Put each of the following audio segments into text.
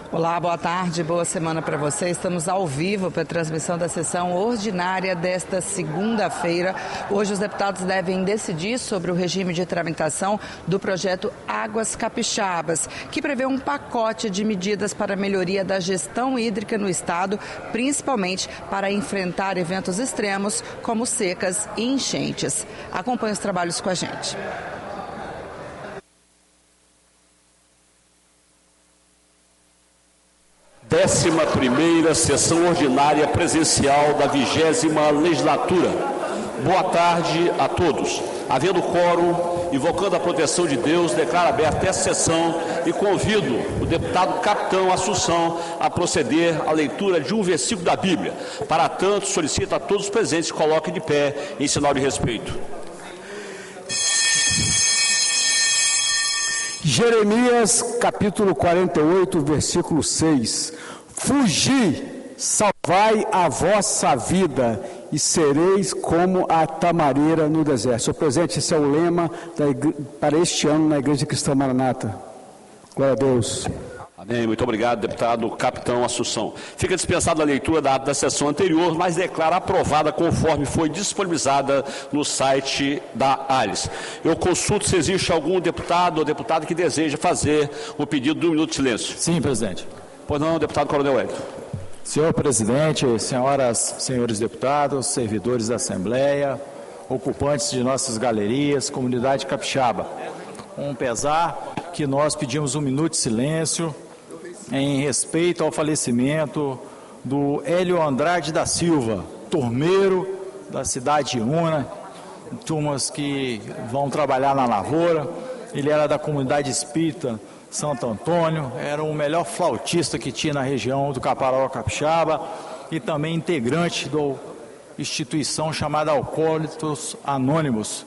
Olá, boa tarde, boa semana para você. Estamos ao vivo para a transmissão da sessão ordinária desta segunda-feira. Hoje os deputados devem decidir sobre o regime de tramitação do projeto Águas Capixabas, que prevê um pacote de medidas para a melhoria da gestão hídrica no estado, principalmente para enfrentar eventos extremos como secas e enchentes. Acompanhe os trabalhos com a gente. Décima primeira sessão ordinária presencial da 20ª legislatura. Boa tarde a todos. Havendo quórum, invocando a proteção de Deus, declaro aberta esta sessão e convido o deputado Capitão Assunção a proceder à leitura de um versículo da Bíblia. Para tanto, solicito a todos os presentes que coloquem de pé em sinal de respeito. Jeremias, capítulo 48, versículo 6. Fugi, salvai a vossa vida e sereis como a tamareira no deserto. Senhor presidente, esse é o lema para este ano na Igreja Cristã Maranata. Glória a Deus. Amém. Muito obrigado, deputado Capitão Assunção. Fica dispensada a leitura da ata da sessão anterior, mas declara aprovada conforme foi disponibilizada no site da ALIS. Eu consulto se existe algum deputado ou deputada que deseja fazer o pedido de 1 minuto de silêncio. Sim, presidente. Pois não, deputado Coronel Wellington. Senhor presidente, senhoras, senhores deputados, servidores da Assembleia, ocupantes de nossas galerias, comunidade capixaba. Um pesar que nós pedimos 1 minuto de silêncio em respeito ao falecimento do Hélio Andrade da Silva, turmeiro da cidade de Una, turmas que vão trabalhar na lavoura. Ele era da comunidade espírita Santo Antônio, era o melhor flautista que tinha na região do Caparaó Capixaba e também integrante da instituição chamada Alcoólitos Anônimos,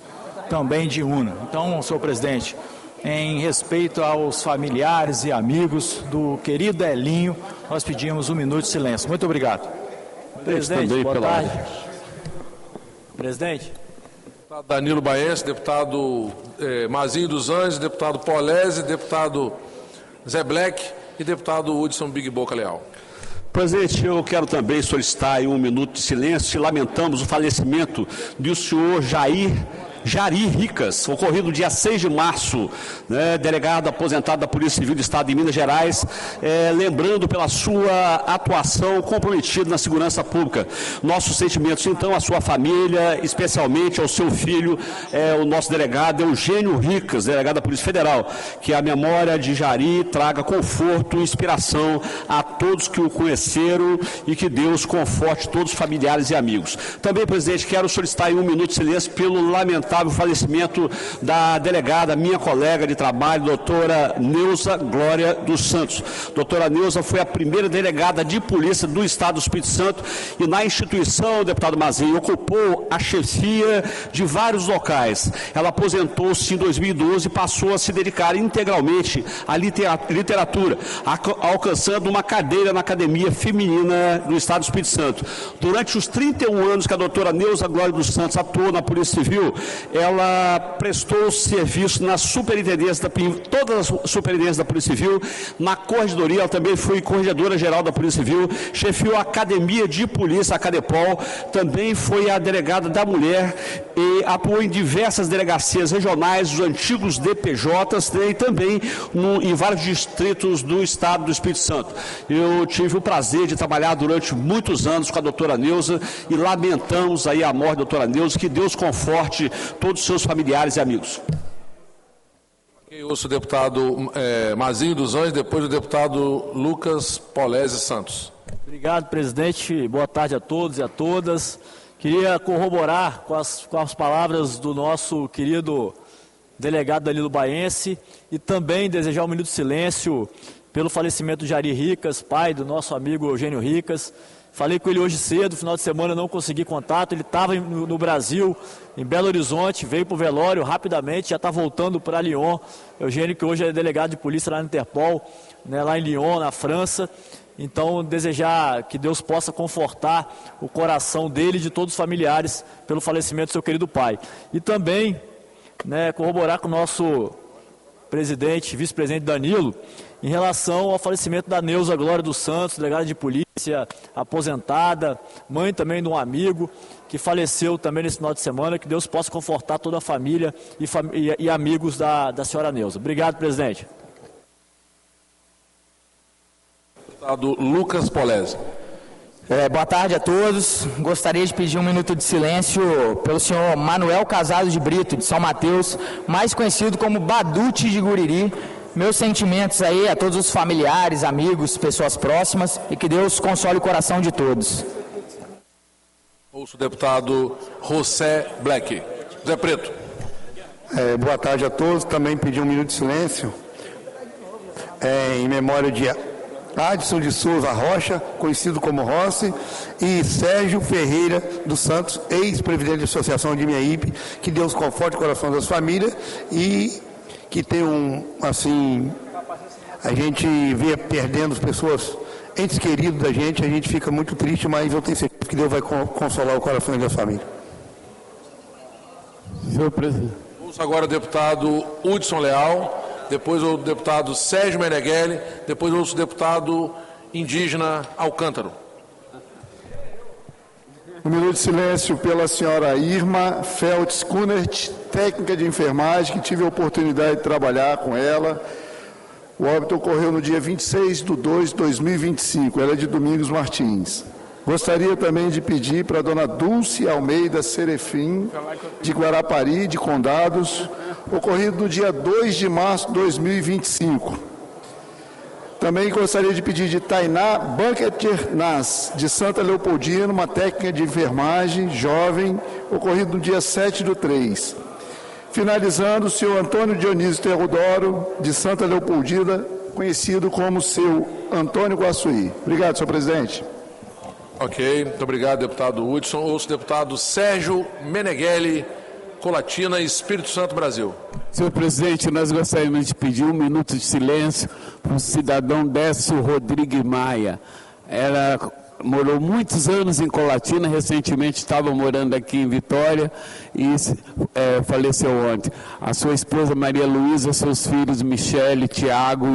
também de Una. Então, senhor presidente, em respeito aos familiares e amigos do querido Elinho, nós pedimos 1 minuto de silêncio. Muito obrigado. Presidente, boa tarde. Presidente. Deputado Danilo Baense, deputado Mazinho dos Anjos, deputado Polese, deputado Zé Black e deputado Hudson Big Boca Leal. Presidente, eu quero também solicitar 1 minuto de silêncio. Lamentamos o falecimento do senhor Jari Ricas, ocorrido no dia 6 de março, delegado aposentado da Polícia Civil do Estado de Minas Gerais, lembrando pela sua atuação comprometida na segurança pública. Nossos sentimentos, então, à sua família, especialmente ao seu filho, o nosso delegado Eugênio Ricas, delegado da Polícia Federal, que a memória de Jari traga conforto e inspiração a todos que o conheceram e que Deus conforte todos os familiares e amigos. Também, presidente, quero solicitar 1 minuto de silêncio pelo lamentável falecimento da delegada, minha colega de trabalho, doutora Neuza Glória dos Santos. Doutora Neuza foi a primeira delegada de polícia do Estado do Espírito Santo e na instituição, deputado Mazinho, ocupou a chefia de vários locais. Ela aposentou-se em 2012 e passou a se dedicar integralmente à literatura, alcançando uma cadeira na Academia Feminina do Estado do Espírito Santo. Durante os 31 anos que a doutora Neuza Glória dos Santos atuou na Polícia Civil, ela prestou serviço na superintendência todas as superintendências da Polícia Civil, na corregedoria, ela também foi corregedora-geral da Polícia Civil, chefiou a Academia de Polícia, a Cadepol, também foi a delegada da mulher e atuou em diversas delegacias regionais, os antigos DPJs, e também em vários distritos do Estado do Espírito Santo. Eu tive o prazer de trabalhar durante muitos anos com a doutora Neuza e lamentamos aí a morte da doutora Neuza, que Deus conforte todos os seus familiares e amigos. Eu ouço o deputado Mazinho dos Anjos, depois o deputado Lucas Polese Santos. Obrigado, presidente. Boa tarde a todos e a todas. Queria corroborar com as palavras do nosso querido delegado Danilo Baense e também desejar 1 minuto de silêncio pelo falecimento de Jari Ricas, pai do nosso amigo Eugênio Ricas. Falei com ele hoje cedo, final de semana não consegui contato, ele estava no Brasil, em Belo Horizonte, veio para o velório rapidamente, já está voltando para Lyon. Eugênio, que hoje é delegado de polícia lá na Interpol, lá em Lyon, na França. Então, desejar que Deus possa confortar o coração dele e de todos os familiares pelo falecimento do seu querido pai. E também corroborar com o nosso presidente, vice-presidente Danilo, em relação ao falecimento da Neuza Glória dos Santos, delegada de polícia, aposentada, mãe também de um amigo que faleceu também nesse final de semana. Que Deus possa confortar toda a família e amigos da senhora Neuza. Obrigado, presidente. Deputado Lucas Polezi. Boa tarde a todos. Gostaria de pedir um minuto de silêncio pelo senhor Manuel Casado de Brito, de São Mateus, mais conhecido como Badute de Guriri. Meus sentimentos aí a todos os familiares, amigos, pessoas próximas, e que Deus console o coração de todos. Ouço o deputado José Black. Zé Preto. Boa tarde a todos. Também pedir um minuto de silêncio em memória de Adson de Souza Rocha, conhecido como Rossi, e Sérgio Ferreira dos Santos, ex-presidente da Associação de Miaípe. Que Deus conforte o coração das famílias e que tenham, assim, a gente vê perdendo as pessoas, entes queridos da gente, a gente fica muito triste, mas eu tenho certeza que Deus vai consolar o coração das famílias. Senhor presidente. Ouço agora o deputado Hudson Leal, depois o deputado Sérgio Meneghelli, depois ouço o deputado indígena Alcântaro. Um minuto de silêncio pela senhora Irma Feltz Kunert, técnica de enfermagem, que tive a oportunidade de trabalhar com ela. O óbito ocorreu no dia 26/2/2025, ela é de Domingos Martins. Gostaria também de pedir para a dona Dulce Almeida Serefim, de Guarapari, de Condados, ocorrido no dia 2 de março de 2025. Também gostaria de pedir de Tainá Banqueter Nas, de Santa Leopoldina, uma técnica de enfermagem, jovem, ocorrido no dia 7/3. Finalizando, o senhor Antônio Dionísio Teodoro, de Santa Leopoldina, conhecido como seu Antônio Guaçuí. Obrigado, senhor presidente. Ok, muito obrigado, deputado Hudson. Ouço o deputado Sérgio Meneghelli, Colatina, Espírito Santo, Brasil. Senhor presidente, nós gostaríamos de pedir um minuto de silêncio para o cidadão Décio Rodrigues Maia. Ela morou muitos anos em Colatina, recentemente estava morando aqui em Vitória e faleceu ontem. A sua esposa Maria Luísa, seus filhos Michele, Tiago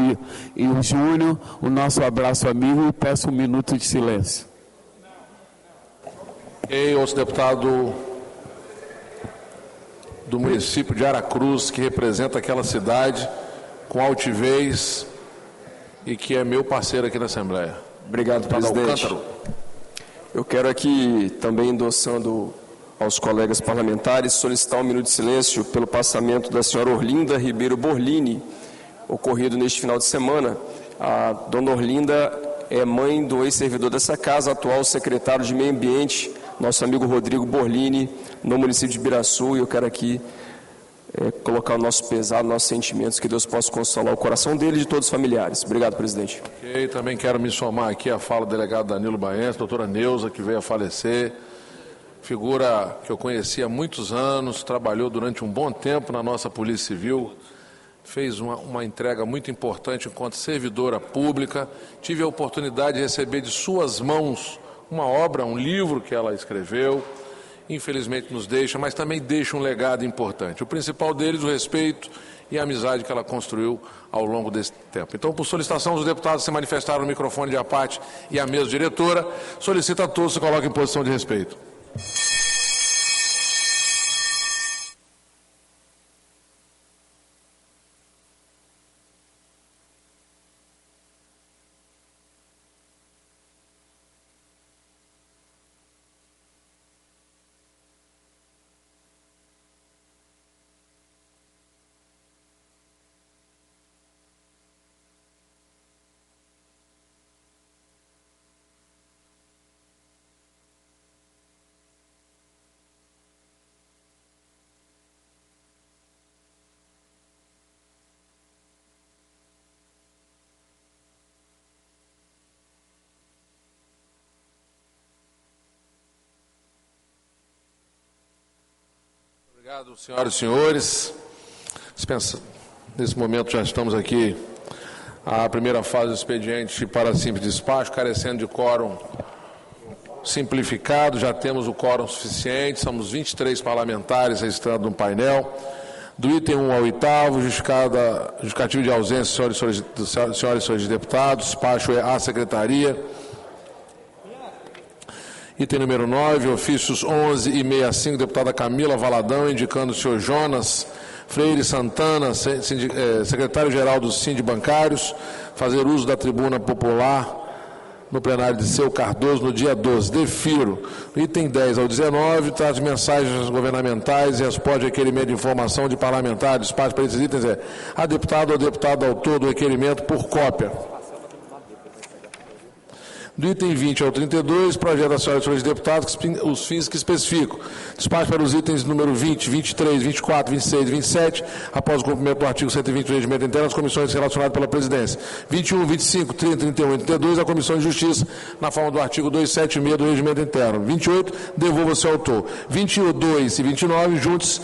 e o Júnior, o nosso abraço amigo, e peço um minuto de silêncio. Ok, ouço o deputado do município de Aracruz, que representa aquela cidade com altivez e que é meu parceiro aqui na Assembleia. Obrigado, presidente. Alcântaro. Eu quero aqui, também endossando aos colegas parlamentares, solicitar um minuto de silêncio pelo passamento da senhora Orlinda Ribeiro Borlini, ocorrido neste final de semana. A dona Orlinda é mãe do ex-servidor dessa casa, atual secretário de Meio Ambiente, nosso amigo Rodrigo Borlini, no município de Ibiraçu, e eu quero aqui colocar o nosso pesar, nossos sentimentos, que Deus possa consolar o coração dele e de todos os familiares. Obrigado, presidente. Ok, também quero me somar aqui à fala do delegado Danilo Baense, doutora Neuza, que veio a falecer, figura que eu conheci há muitos anos, trabalhou durante um bom tempo na nossa Polícia Civil, fez uma entrega muito importante enquanto servidora pública. Tive a oportunidade de receber de suas mãos uma obra, um livro que ela escreveu, infelizmente nos deixa, mas também deixa um legado importante. O principal deles, o respeito e a amizade que ela construiu ao longo desse tempo. Então, por solicitação dos deputados que se manifestaram no microfone de aparte e a mesa diretora, solicito a todos que se coloquem em posição de respeito. Obrigado, senhoras e senhores. Nesse momento já estamos aqui à primeira fase do expediente para simples despacho, carecendo de quórum simplificado. Já temos o quórum suficiente, somos 23 parlamentares registrados no painel. Do item 1 ao 8º, justificativo de ausência, senhoras e senhores deputados, despacho à secretaria. Item número 9, ofícios 11 e 65, deputada Camila Valadão, indicando o senhor Jonas Freire Santana, secretário-geral do Sindibancários, fazer uso da tribuna popular no plenário de Seu Cardoso no dia 12. Defiro. Item 10 ao 19, trata de mensagens governamentais e responde ao requerimento de informação de parlamentares. Despacho para esses itens a deputado ou deputado autor do requerimento por cópia. Do item 20 ao 32, projeto da senhora e senhores deputados, os fins que especifico. Despacho para os itens número 20, 23, 24, 26 e 27, após o cumprimento do artigo 120 do Regimento Interno, as comissões relacionadas pela presidência. 21, 25, 30, 31 e 32, a Comissão de Justiça, na forma do artigo 276 do Regimento Interno. 28, devolva-se ao autor. 22 e 29, juntos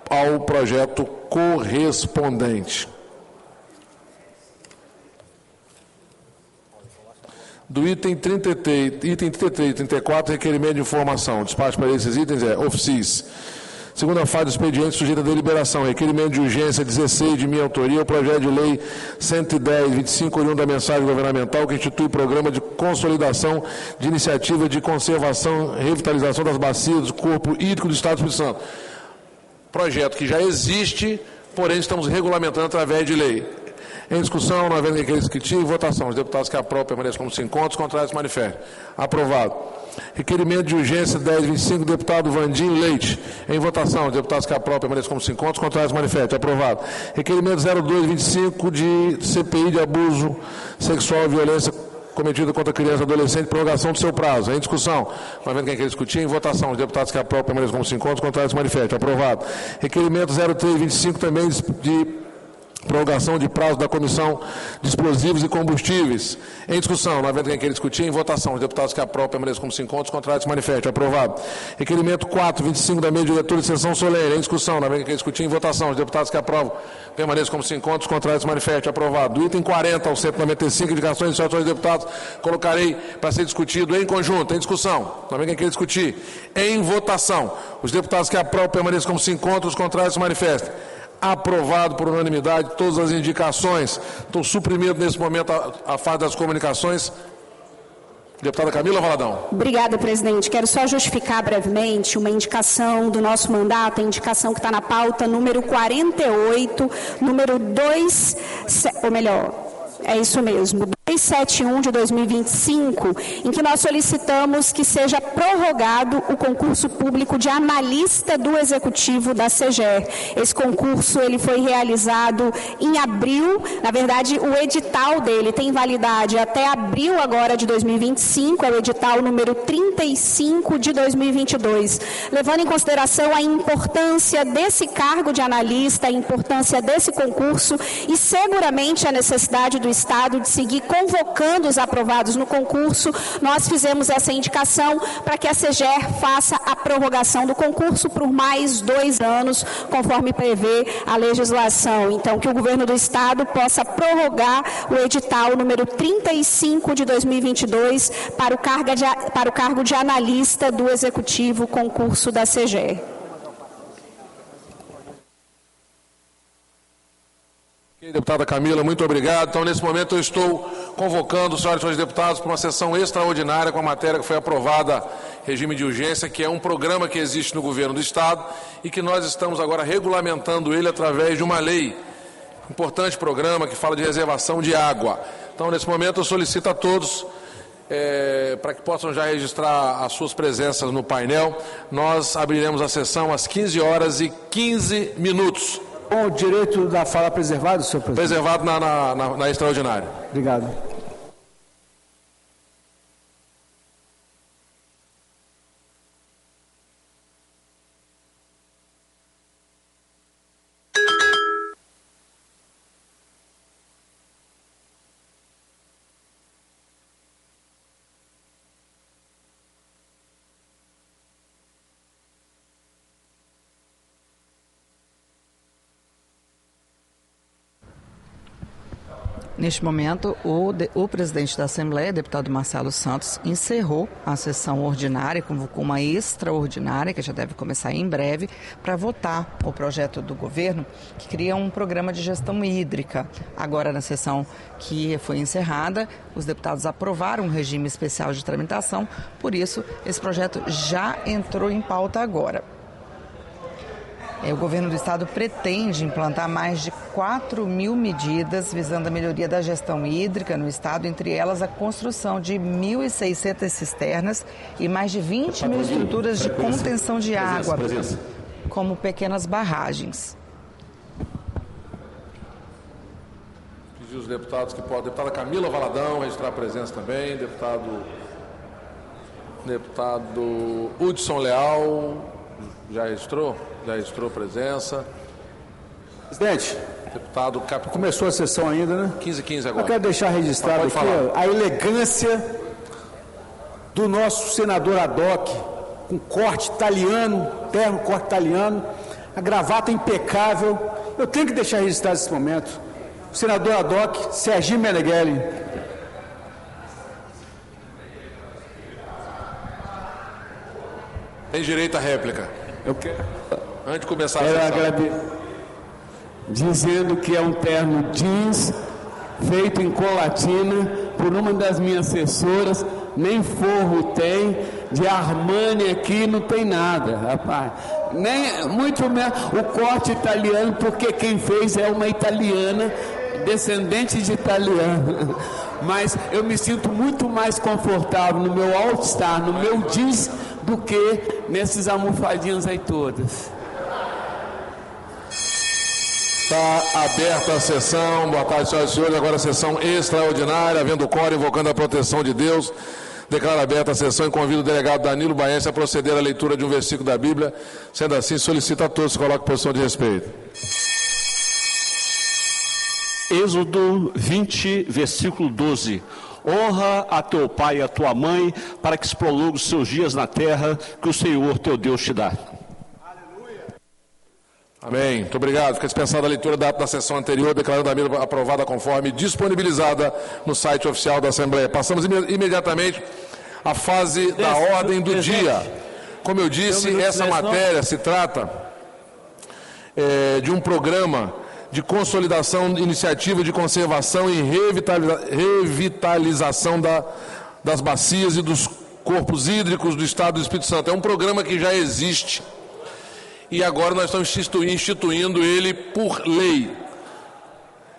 ao projeto correspondente. Do item 33 e 34, requerimento de informação. Despacho para esses itens ofícios. Segunda fase do expediente sujeita a deliberação. Requerimento de urgência 16 de minha autoria, o projeto de lei 110/25, oriundo da mensagem governamental que institui programa de consolidação de iniciativa de conservação e revitalização das bacias do corpo hídrico do Estado do Espírito Santo. Projeto que já existe, porém estamos regulamentando através de lei. Em discussão, não havendo requerimento descritivo, votação. Os deputados que aprovam permanecem como se encontram, os contrários se manifestem. Aprovado. Requerimento de urgência 10/25, deputado Vandim Leite. Em votação, os deputados que aprovam permanecem como se encontram, os contrários se manifestem. Aprovado. Requerimento 02/25 de CPI de abuso sexual e violência cometido contra criança e adolescente, prorrogação do seu prazo. Em discussão, não havendo quem queira discutir, em votação, os deputados que aprovam permanecem como se encontram, os contrários se manifestem. Aprovado. Requerimento 03/25 também de prorrogação de prazo da Comissão de Explosivos e Combustíveis. Em discussão, não havendo quem queira discutir, em votação, os deputados que aprovam permaneçam como se encontram, os contrários se manifestem. Aprovado. Requerimento 4/25 da mesa diretora de sessão solene. Em discussão, não havendo quem queira discutir, em votação, os deputados que aprovam permaneçam como se encontram, os contrários se manifestem. Aprovado. Do item 40 ao 195, indicações de senhores deputados, colocarei para ser discutido em conjunto. Em discussão, não havendo quem queira discutir, em votação, os deputados que aprovam permaneçam como se encontram, os contrários se manifestem. Aprovado por unanimidade todas as indicações. Estou suprimindo nesse momento a fase das comunicações. Deputada Camila Valadão. Obrigada, presidente. Quero só justificar brevemente uma indicação do nosso mandato, a indicação que está na pauta, número 48, número 2, ou melhor, é isso mesmo, 271 de 2025, em que nós solicitamos que seja prorrogado o concurso público de analista do Executivo da SEGER. Esse concurso ele foi realizado em abril, na verdade o edital dele tem validade até abril agora de 2025, é o edital número 35 de 2022. Levando em consideração a importância desse cargo de analista, a importância desse concurso e seguramente a necessidade do Estado de seguir convocando os aprovados no concurso, nós fizemos essa indicação para que a SEGER faça a prorrogação do concurso por mais 2 anos, conforme prevê a legislação. Então, que o governo do Estado possa prorrogar o edital número 35 de 2022 para o cargo de analista do Executivo concurso da SEGER. Deputada Camila, muito obrigado. Então, nesse momento, eu estou convocando, senhoras e senhores deputados, para uma sessão extraordinária com a matéria que foi aprovada, regime de urgência, que é um programa que existe no governo do Estado e que nós estamos agora regulamentando ele através de uma lei. Importante programa que fala de reservação de água. Então, nesse momento, eu solicito a todos para que possam já registrar as suas presenças no painel. Nós abriremos a sessão às 15h15. Com o direito da fala preservado, senhor presidente? Preservado na extraordinária. Obrigado. Neste momento, o presidente da Assembleia, deputado Marcelo Santos, encerrou a sessão ordinária, convocou uma extraordinária, que já deve começar em breve, para votar o projeto do governo que cria um programa de gestão hídrica. Agora, na sessão que foi encerrada, os deputados aprovaram um regime especial de tramitação, por isso, esse projeto já entrou em pauta agora. O governo do estado pretende implantar mais de 4.000 medidas visando a melhoria da gestão hídrica no estado, entre elas a construção de 1.600 cisternas e mais de 20.000 estruturas de contenção de água, como pequenas barragens. Pedir os deputados que podem. Deputada Camila Valadão, registrar a presença também. Deputado Hudson Leal, já registrou? Já registrou presença. Presidente, deputado começou a sessão ainda, né? 15h15 agora. Eu quero deixar registrado aqui a elegância do nosso senador Adoc, com corte italiano, terno corte italiano, a gravata impecável. Eu tenho que deixar registrado esse momento. O senador Adoc, Serginho Meneghelli. Tem direito à réplica. Eu quero. Antes de começar a sessão. Dizendo que é um terno jeans feito em colatina por uma das minhas assessoras, nem forro tem, de Armani aqui não tem nada, rapaz. Nem, muito menos o corte italiano, porque quem fez é uma italiana, descendente de italiano. Mas eu me sinto muito mais confortável no meu All-Star, no meu jeans, do que nesses almofadinhos aí todas. Está aberta a sessão. Boa tarde, senhoras e senhores. Agora a sessão extraordinária, havendo o quórum, invocando a proteção de Deus. Declaro aberta a sessão e convido o delegado Danilo Baense a proceder à leitura de um versículo da Bíblia. Sendo assim, solicito a todos que coloquem posição de respeito. Êxodo 20, versículo 12. Honra a teu pai e a tua mãe, para que se prolongue os seus dias na terra que o Senhor teu Deus te dá. Amém. Muito obrigado. Fica dispensada a leitura da sessão anterior, declarando a medida aprovada conforme disponibilizada no site oficial da Assembleia. Passamos imediatamente à fase da ordem do dia. Como eu disse, essa matéria se trata de um programa de consolidação, iniciativa de conservação e revitalização das bacias e dos corpos hídricos do Estado do Espírito Santo. É um programa que já existe e agora nós estamos instituindo ele por lei.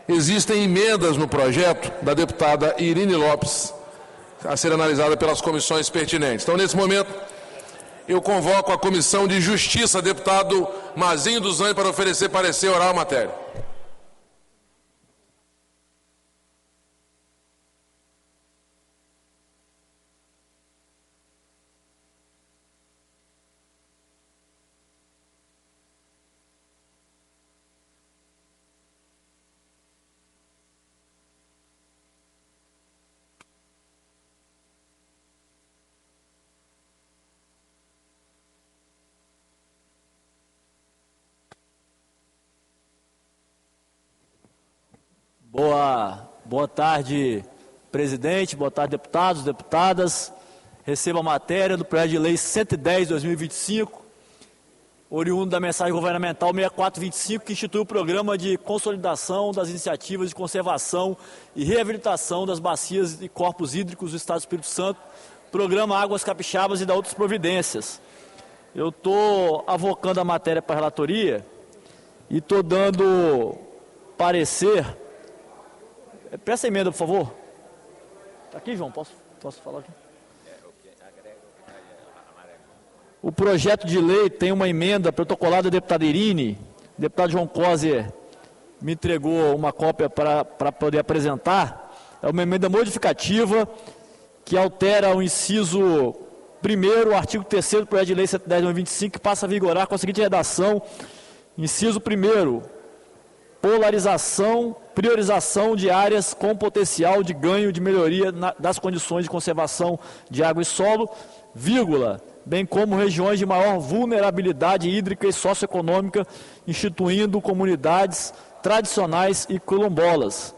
Existem emendas no projeto da deputada Irine Lopes a ser analisada pelas comissões pertinentes. Então, nesse momento, eu convoco a Comissão de Justiça, deputado Mazinho dos Anjos, para oferecer parecer oral à matéria. Boa tarde, presidente, boa tarde, deputados, deputadas. Recebo a matéria do projeto de lei 110/2025, oriundo da mensagem governamental 6425, que institui o programa de consolidação das iniciativas de conservação e reabilitação das bacias e corpos hídricos do Estado do Espírito Santo, programa Águas Capixabas e da outras providências. Eu estou avocando a matéria para a relatoria e estou dando parecer. Presta a emenda, por favor. Está aqui, João? Posso falar aqui? O projeto de lei tem uma emenda protocolada da deputada Irine. O deputado João Coser me entregou uma cópia para poder apresentar. É uma emenda modificativa que altera o inciso 1º, o artigo 3º do projeto de lei 110/2025, que passa a vigorar com a seguinte redação. Inciso 1º. Priorização de áreas com potencial de ganho de melhoria das condições de conservação de água e solo, vírgula, bem como regiões de maior vulnerabilidade hídrica e socioeconômica, instituindo comunidades tradicionais e quilombolas.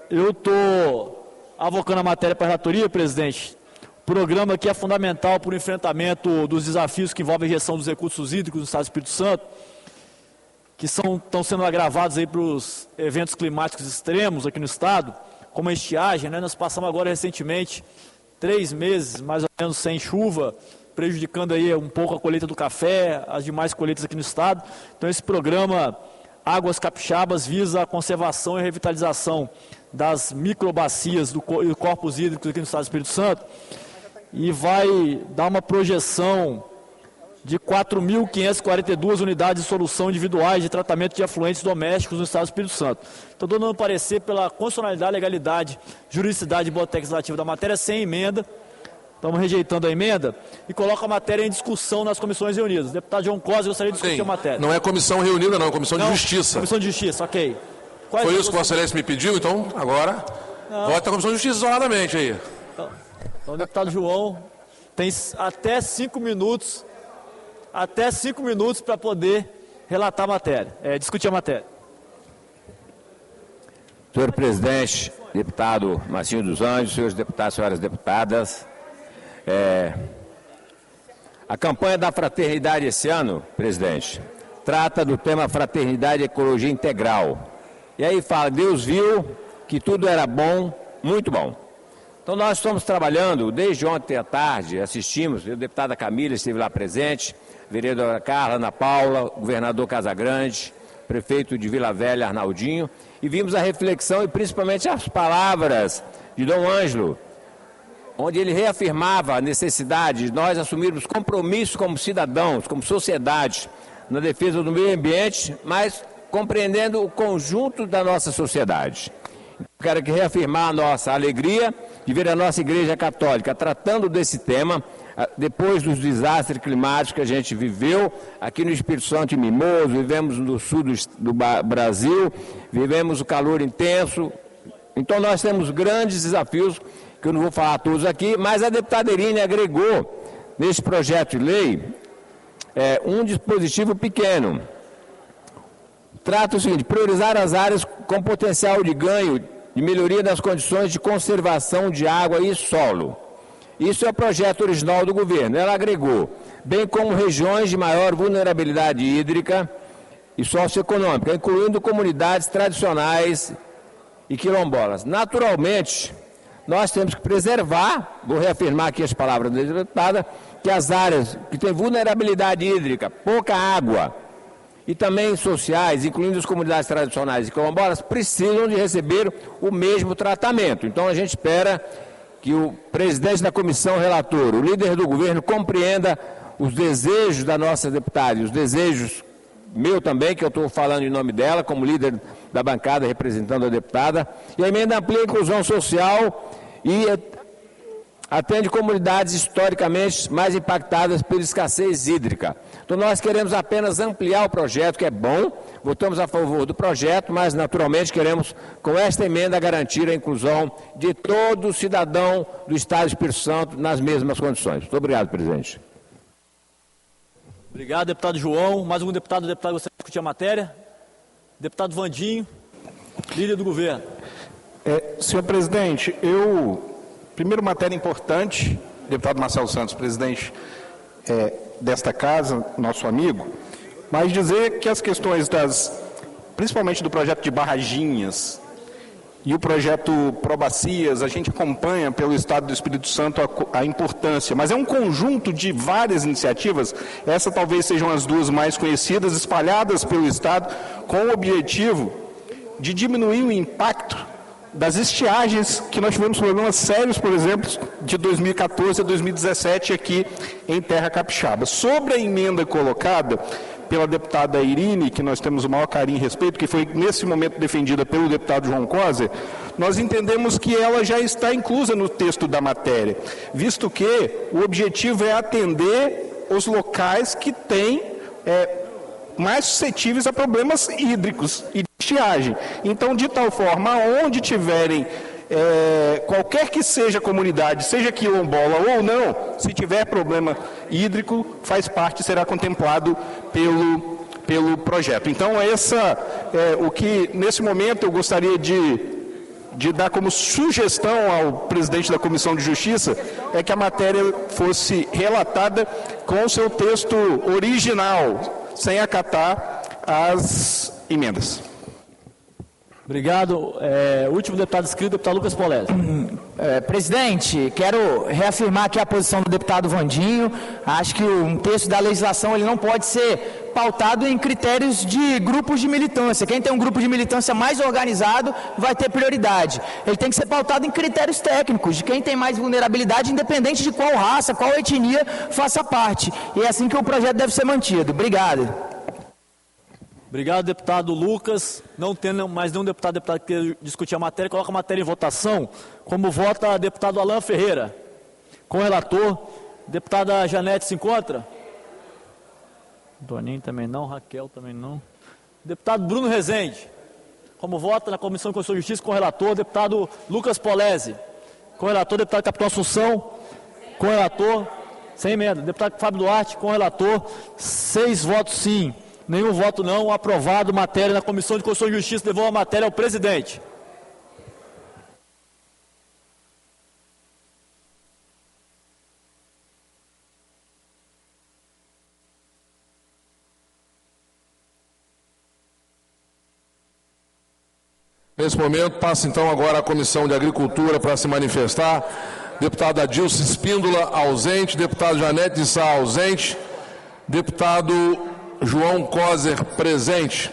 Eu estou avocando a matéria para a relatoria, presidente. O programa que é fundamental para o enfrentamento dos desafios que envolvem a gestão dos recursos hídricos no Estado do Espírito Santo, que estão sendo agravados aí para os eventos climáticos extremos aqui no Estado, como a estiagem, né? Nós passamos agora recentemente 3 meses, mais ou menos, sem chuva, prejudicando aí um pouco a colheita do café, as demais colheitas aqui no Estado. Então esse programa Águas Capixabas visa a conservação e revitalização das microbacias e corpos hídricos aqui no Estado do Espírito Santo e vai dar uma projeção de 4.542 unidades de solução individuais de tratamento de afluentes domésticos no Estado do Espírito Santo. Estou dando parecer pela constitucionalidade, legalidade, juridicidade e boa técnica legislativa da matéria sem emenda. Estamos rejeitando a emenda e coloca a matéria em discussão nas comissões reunidas. O deputado João Cosa gostaria de discutir a matéria. Não é comissão reunida, não, é comissão de justiça. Comissão de justiça, ok. Foi isso que Vossa Excelência me pediu, então agora vota a comissão de justiça isoladamente aí. Então o deputado João tem até 5 minutos para poder relatar a matéria, discutir a matéria. Senhor presidente, deputado Marcinho dos Anjos, senhores deputados, senhoras deputadas, a campanha da fraternidade esse ano, presidente, trata do tema Fraternidade e Ecologia Integral. E aí fala, Deus viu que tudo era bom, muito bom. Então nós estamos trabalhando, desde ontem à tarde, assistimos, a deputada Camila esteve lá presente, a vereadora Carla, Ana Paula, o governador Casagrande, prefeito de Vila Velha, Arnaldinho, e vimos a reflexão e principalmente as palavras de Dom Ângelo, onde ele reafirmava a necessidade de nós assumirmos compromisso como cidadãos, como sociedade, na defesa do meio ambiente, mas compreendendo o conjunto da nossa sociedade. Quero aqui reafirmar a nossa alegria de ver a nossa Igreja Católica tratando desse tema, depois dos desastres climáticos que a gente viveu aqui no Espírito Santo e Mimoso, vivemos no sul do Brasil, vivemos o calor intenso. Então nós temos grandes desafios, que eu não vou falar todos aqui, mas a deputada Irine agregou nesse projeto de lei um dispositivo pequeno. Trata o seguinte, priorizar as áreas com potencial de ganho de melhoria das condições de conservação de água e solo. Isso é o projeto original do governo. Ela agregou, bem como regiões de maior vulnerabilidade hídrica e socioeconômica, incluindo comunidades tradicionais e quilombolas. Naturalmente, nós temos que preservar, vou reafirmar aqui as palavras da deputada, que as áreas que têm vulnerabilidade hídrica, pouca água, e também sociais, incluindo as comunidades tradicionais e quilombolas, precisam de receber o mesmo tratamento. Então a gente espera que o presidente da comissão relator, o líder do governo, compreenda os desejos da nossa deputada, e os desejos meu também, que eu estou falando em nome dela, como líder da bancada representando a deputada, e a emenda amplia a inclusão social e atende comunidades historicamente mais impactadas pela escassez hídrica. Então nós queremos apenas ampliar o projeto, que é bom, votamos a favor do projeto, mas naturalmente queremos, com esta emenda, garantir a inclusão de todo cidadão do Estado do Espírito Santo nas mesmas condições. Muito obrigado, presidente. Obrigado, deputado João. Mais um deputado gostaria de discutir a matéria. Deputado Vandinho, líder do governo. Senhor presidente, primeiro, matéria importante, deputado Marcelo Santos, presidente desta casa, nosso amigo, mas dizer que as questões principalmente do projeto de barraginhas e o projeto Probacias, a gente acompanha pelo Estado do Espírito Santo a importância, mas é um conjunto de várias iniciativas, essa talvez sejam as duas mais conhecidas, espalhadas pelo Estado, com o objetivo de diminuir o impacto das estiagens, que nós tivemos problemas sérios, por exemplo, de 2014 a 2017 aqui em Terra Capixaba. Sobre a emenda colocada pela deputada Irine, que nós temos o maior carinho e respeito, que foi nesse momento defendida pelo deputado João Cosa, nós entendemos que ela já está inclusa no texto da matéria, visto que o objetivo é atender os locais que têm mais suscetíveis a problemas hídricos e de estiagem. Então, de tal forma, onde tiverem qualquer que seja a comunidade, seja quilombola ou não, se tiver problema hídrico, faz parte, será contemplado pelo projeto. Então, essa é o que, nesse momento, eu gostaria de dar como sugestão ao presidente da Comissão de Justiça, é que a matéria fosse relatada com o seu texto original, sem acatar as emendas. Obrigado. Último deputado inscrito, deputado Lucas Polezi. Presidente, quero reafirmar aqui a posição do deputado Vandinho. Acho que um texto da legislação ele não pode ser pautado em critérios de grupos de militância. Quem tem um grupo de militância mais organizado vai ter prioridade. Ele tem que ser pautado em critérios técnicos, de quem tem mais vulnerabilidade, independente de qual raça, qual etnia faça parte. E é assim que o projeto deve ser mantido. Obrigado. Obrigado, deputado Lucas. Não tendo mais nenhum deputado que queira discutir a matéria, coloca a matéria em votação. Como vota deputado Alain Ferreira? Com o relator. Deputada Janete se encontra? Doninho também não, Raquel também não. Deputado Bruno Rezende. Como vota na Comissão de Constituição e Justiça, com o relator. Deputado Lucas Polezi. Com o relator. Deputado Capitão Assunção. Com o relator. Sem emenda. Deputado Fábio Duarte. Com o relator. 6 votos sim. Nenhum voto não, aprovado, matéria na Comissão de Constituição e Justiça, levou a matéria ao presidente. Nesse momento, passa então agora a Comissão de Agricultura para se manifestar. Deputado Adilson Espíndola, ausente. Deputado Janete de Sá, ausente. Deputado João Coser, presente.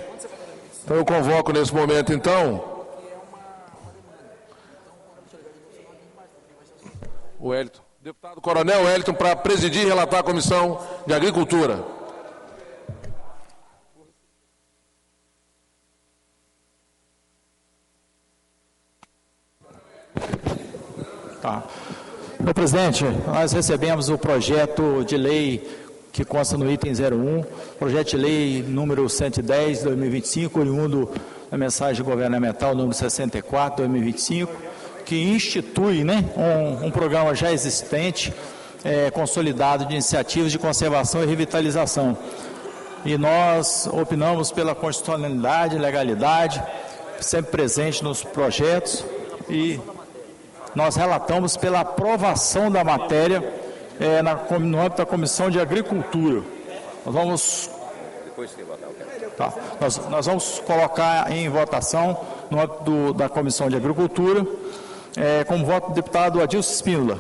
Então eu convoco nesse momento, então, o Wellington, deputado Coronel Wellington, para presidir e relatar a Comissão de Agricultura. Tá. Senhor presidente, nós recebemos o projeto de lei que consta no item 01, projeto de lei número 110, 2025, oriundo da mensagem governamental número 64, 2025, que institui um programa já existente, consolidado de iniciativas de conservação e revitalização. E nós opinamos pela constitucionalidade e legalidade, sempre presente nos projetos, e nós relatamos pela aprovação da matéria no âmbito da Comissão de Agricultura. Nós vamos colocar em votação no âmbito da Comissão de Agricultura, como voto do deputado Adilson Espíndola.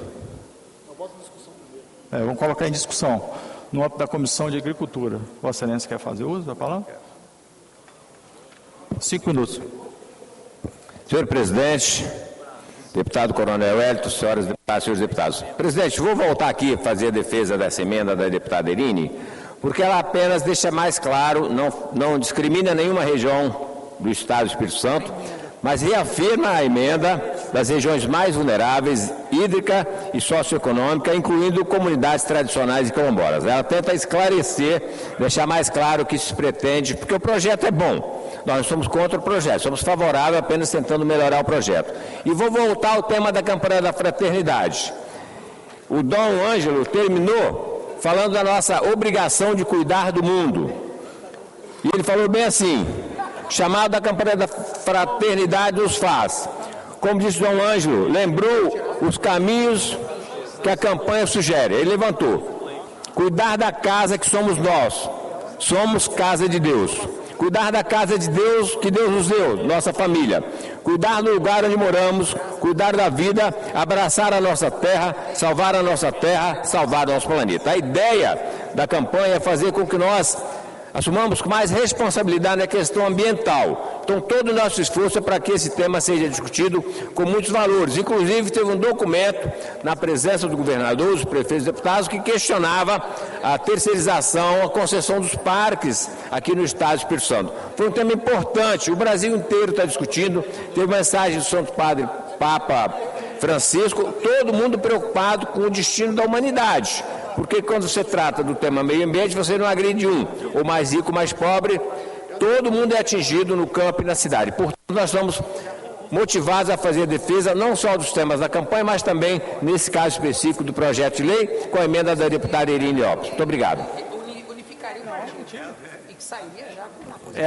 Vamos colocar em discussão no âmbito da Comissão de Agricultura. Vossa Excelência quer fazer uso da palavra? 5 minutos. Senhor presidente, deputado Coronel Wellington, senhoras deputadas, senhores deputados. Presidente, vou voltar aqui a fazer a defesa dessa emenda da deputada Irine, porque ela apenas deixa mais claro, não discrimina nenhuma região do Estado do Espírito Santo, mas reafirma a emenda das regiões mais vulneráveis, hídrica e socioeconômica, incluindo comunidades tradicionais e quilombolas. Ela tenta esclarecer, deixar mais claro o que se pretende, porque o projeto é bom. Nós não somos contra o projeto, somos favoráveis apenas tentando melhorar o projeto. E vou voltar ao tema da campanha da fraternidade. O Dom Ângelo terminou falando da nossa obrigação de cuidar do mundo. E ele falou bem assim: chamado da campanha da fraternidade nos faz. Como disse Dom Ângelo, lembrou os caminhos que a campanha sugere. Ele levantou: cuidar da casa que somos nós, somos casa de Deus. Cuidar da casa de Deus que Deus nos deu, nossa família. Cuidar do lugar onde moramos, cuidar da vida, abraçar a nossa terra, salvar a nossa terra, salvar o nosso planeta. A ideia da campanha é fazer com que nós assumamos com mais responsabilidade na questão ambiental. Então, todo o nosso esforço é para que esse tema seja discutido com muitos valores. Inclusive, teve um documento na presença do governador, dos prefeitos e deputados, que questionava a terceirização, a concessão dos parques aqui no Estado do Espírito Santo. Foi um tema importante, o Brasil inteiro está discutindo, teve mensagem do Santo Padre Papa Francisco, todo mundo preocupado com o destino da humanidade. Porque quando você trata do tema meio ambiente, você não agride um, ou mais rico, ou mais pobre, todo mundo é atingido no campo e na cidade. Portanto, nós estamos motivados a fazer a defesa não só dos temas da campanha, mas também, nesse caso específico, do projeto de lei, com a emenda da deputada Irine Lopes. Muito obrigado.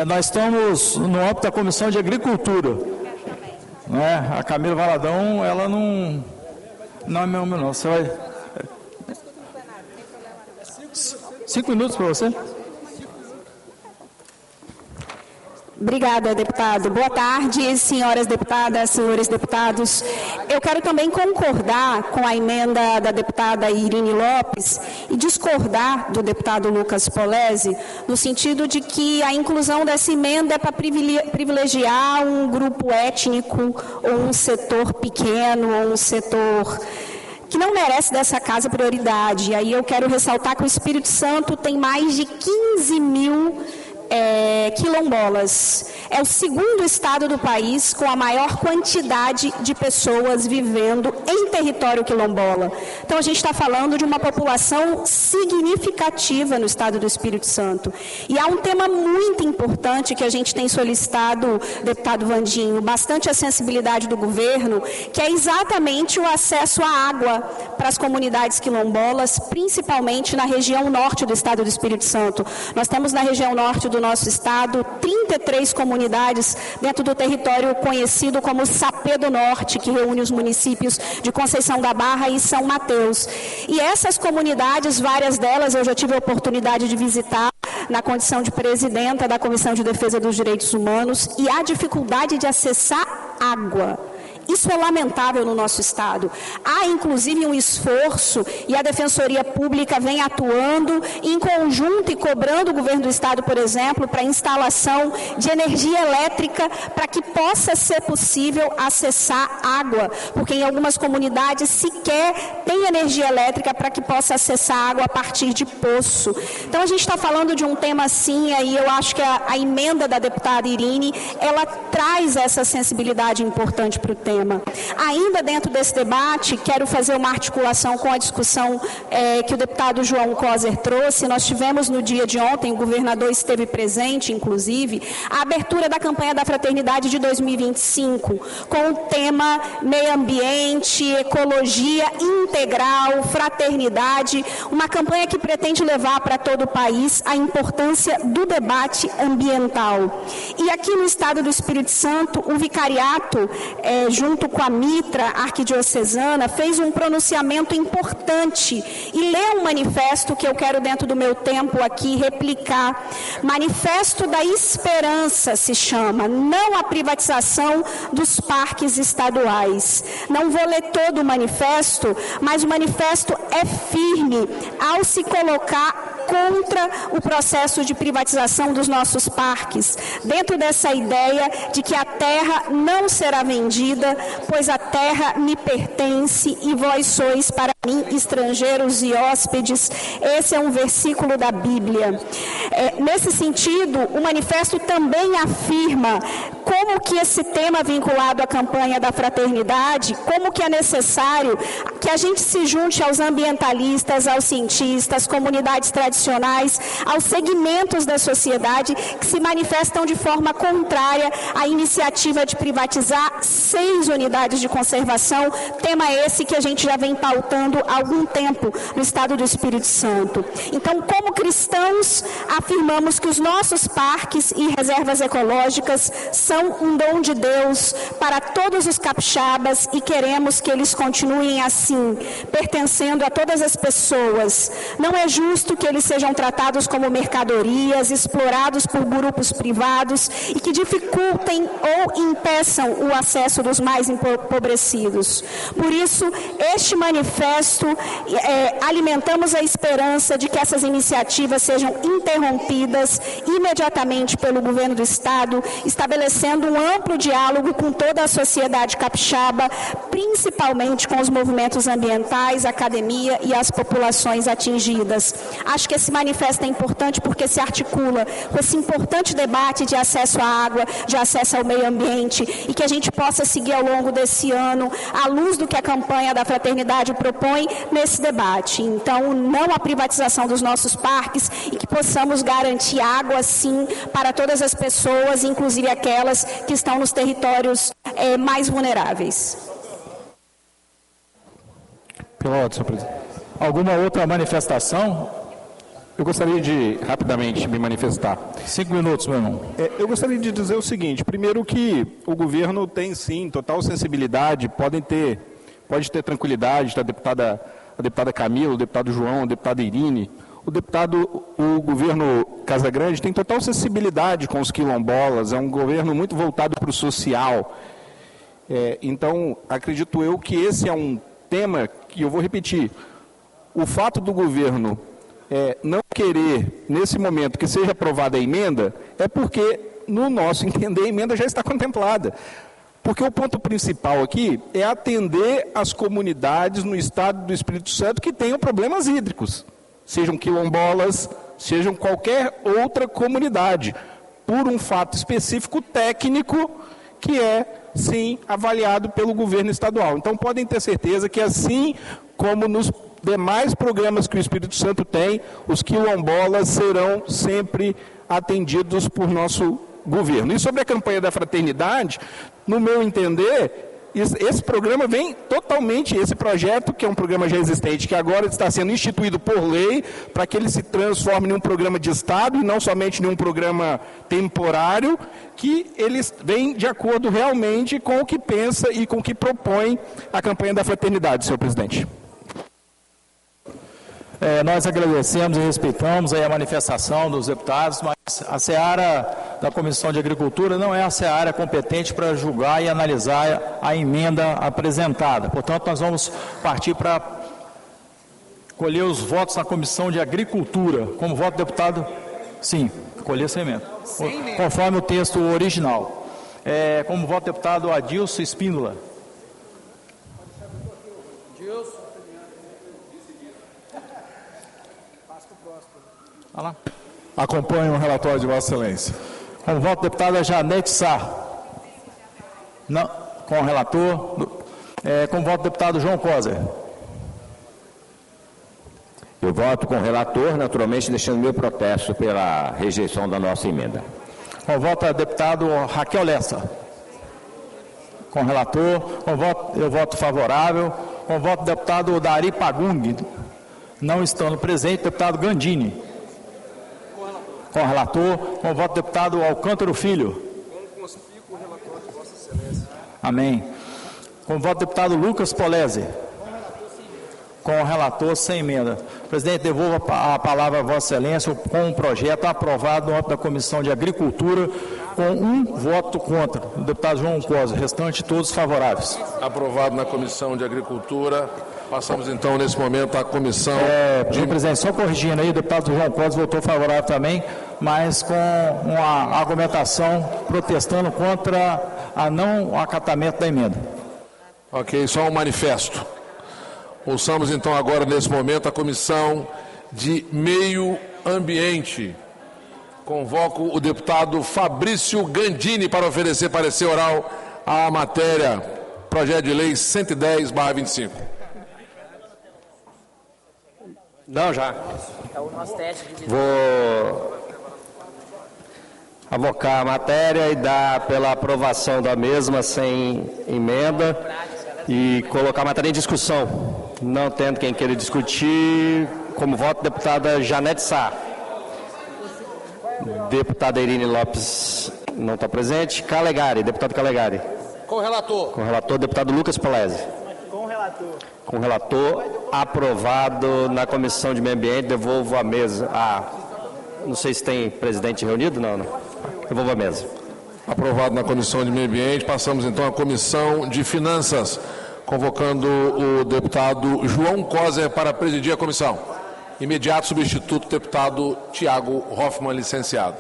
Nós estamos no âmbito da Comissão de Agricultura. Né? A Camila Valadão, ela não é meu não. Você vai... 5 minutos para você. Obrigada, deputado. Boa tarde, senhoras deputadas, senhores deputados. Eu quero também concordar com a emenda da deputada Irine Lopes e discordar do deputado Lucas Polezi, no sentido de que a inclusão dessa emenda é para privilegiar um grupo étnico ou um setor pequeno ou um setor que não merece dessa casa prioridade. E aí eu quero ressaltar que o Espírito Santo tem mais de 15 mil quilombolas. É o segundo estado do país com a maior quantidade de pessoas vivendo em território quilombola. Então a gente está falando de uma população significativa no estado do Espírito Santo. E há um tema muito importante que a gente tem solicitado, deputado Vandinho, bastante a sensibilidade do governo, que é exatamente o acesso à água para as comunidades quilombolas, principalmente na região norte do estado do Espírito Santo. Nós temos na região norte do nosso estado 33 comunidades dentro do território conhecido como Sapê do Norte, que reúne os municípios de Conceição da Barra e São Mateus. E essas comunidades, várias delas, eu já tive a oportunidade de visitar na condição de presidenta da Comissão de Defesa dos Direitos Humanos, e há dificuldade de acessar água. Isso é lamentável no nosso estado. Há, inclusive, um esforço, e a Defensoria Pública vem atuando em conjunto e cobrando o governo do estado, por exemplo, para a instalação de energia elétrica para que possa ser possível acessar água, porque em algumas comunidades sequer tem energia elétrica para que possa acessar água a partir de poço. Então a gente está falando de um tema assim, aí eu acho que a emenda da deputada Irine, ela traz essa sensibilidade importante para o tema. Ainda dentro desse debate, quero fazer uma articulação com a discussão que o deputado João Coser trouxe. Nós tivemos no dia de ontem, o governador esteve presente, inclusive, a abertura da campanha da Fraternidade de 2025, com o tema meio ambiente, ecologia integral, fraternidade, uma campanha que pretende levar para todo o país a importância do debate ambiental. E aqui no estado do Espírito Santo, o vicariato, junto com a Mitra Arquidiocesana, fez um pronunciamento importante e lê um manifesto que eu quero, dentro do meu tempo aqui, replicar. Manifesto da Esperança se chama, não a privatização dos parques estaduais. Não vou ler todo o manifesto, mas o manifesto é firme ao se colocar contra o processo de privatização dos nossos parques, dentro dessa ideia de que a terra não será vendida, pois a terra me pertence e vós sois para mim estrangeiros e hóspedes. Esse é um versículo da Bíblia. Nesse sentido, o manifesto também afirma como que esse tema vinculado à campanha da fraternidade, como que é necessário que a gente se junte aos ambientalistas, aos cientistas, comunidades tradicionais, aos segmentos da sociedade que se manifestam de forma contrária à iniciativa de privatizar 6 unidades de conservação, tema esse que a gente já vem pautando há algum tempo no estado do Espírito Santo. Então, como cristãos, afirmamos que os nossos parques e reservas ecológicas são um dom de Deus para todos os capixabas e queremos que eles continuem assim, pertencendo a todas as pessoas. Não é justo que eles sejam tratados como mercadorias, explorados por grupos privados e que dificultem ou impeçam o acesso dos mais empobrecidos. Por isso, este manifesto, alimentamos a esperança de que essas iniciativas sejam interrompidas imediatamente pelo governo do estado, estabelecendo um amplo diálogo com toda a sociedade capixaba, principalmente com os movimentos ambientais, a academia e as populações atingidas. Acho que esse manifesto é importante porque se articula com esse importante debate de acesso à água, de acesso ao meio ambiente, e que a gente possa seguir ao longo desse ano, à luz do que a campanha da fraternidade propõe nesse debate. Então, não a privatização dos nossos parques e que possamos garantir água, sim, para todas as pessoas, inclusive aquelas que estão nos territórios mais vulneráveis. Pela ordem, senhor presidente. Alguma outra manifestação? Eu gostaria de rapidamente me manifestar. 5 minutos, meu irmão. Eu gostaria de dizer o seguinte: primeiro, que o governo tem sim total sensibilidade, pode ter tranquilidade, a deputada Camila, o deputado João, a deputada Irine, o governo Casagrande tem total sensibilidade com os quilombolas, é um governo muito voltado para o social. Então, acredito eu que esse é um tema que eu vou repetir. O fato do governo não querer, nesse momento, que seja aprovada a emenda, é porque, no nosso entender, a emenda já está contemplada. Porque o ponto principal aqui é atender as comunidades no estado do Espírito Santo que tenham problemas hídricos, sejam quilombolas, sejam qualquer outra comunidade, por um fato específico técnico que é, sim, avaliado pelo governo estadual. Então, podem ter certeza que, assim como nos demais programas que o Espírito Santo tem, os quilombolas serão sempre atendidos por nosso governo. E sobre a campanha da fraternidade, no meu entender, esse programa vem totalmente, esse projeto, que é um programa já existente, que agora está sendo instituído por lei, para que ele se transforme em um programa de Estado e não somente em um programa temporário, que ele vem de acordo realmente com o que pensa e com o que propõe a campanha da fraternidade, senhor presidente. Nós agradecemos e respeitamos aí a manifestação dos deputados, mas a seara da Comissão de Agricultura não é a seara competente para julgar e analisar a emenda apresentada. Portanto, nós vamos partir para colher os votos na Comissão de Agricultura. Como voto, deputado? Sim, colher sem emenda. Conforme o texto original. Como voto, deputado Adilson Espíndola. Acompanho o relatório de Vossa Excelência. Com o voto, deputada Janete Sá. Não. Com o relator. Com o voto, deputado João Coser. Eu voto com o relator, naturalmente deixando meu protesto pela rejeição da nossa emenda. Com o voto, deputado Raquel Lessa. Com o relator. Eu voto favorável. Com o voto, deputado Dari Pagung. Não estando presente, deputado Gandini. Com o relator, com o voto do deputado Alcântara Filho. Amém. Com o voto do deputado Lucas Polese. Com o relator, sem emenda. Presidente, devolvo a palavra a Vossa Excelência com um projeto aprovado no âmbito da Comissão de Agricultura, com um voto contra. O deputado João Coser, restante todos favoráveis. Aprovado na Comissão de Agricultura. Passamos então, nesse momento, à comissão Senhor presidente, só corrigindo aí, o deputado João Coser votou favorável também, mas com uma argumentação protestando contra a não acatamento da emenda. Ok, só um manifesto. Ouçamos então agora, nesse momento, a Comissão de Meio Ambiente. Convoco o deputado Fabrício Gandini para oferecer parecer oral à matéria, projeto de lei 110/25. Não, já. Vou avocar a matéria e dar pela aprovação da mesma sem emenda e colocar a matéria em discussão. Não tendo quem queira discutir, como voto, deputada Janete Sá. Deputada Irine Lopes não está presente. Calegari, deputado Calegari. Com o relator. Com o relator, deputado Lucas Polese. Com o relator. Com o relator, aprovado na Comissão de Meio Ambiente, devolvo a mesa. Não sei se tem presidente reunido, não. Devolvo a mesa. Aprovado na Comissão de Meio Ambiente. Passamos então à Comissão de Finanças, convocando o deputado João Coser para presidir a comissão. Imediato substituto, deputado Tiago Hoffmann, licenciado.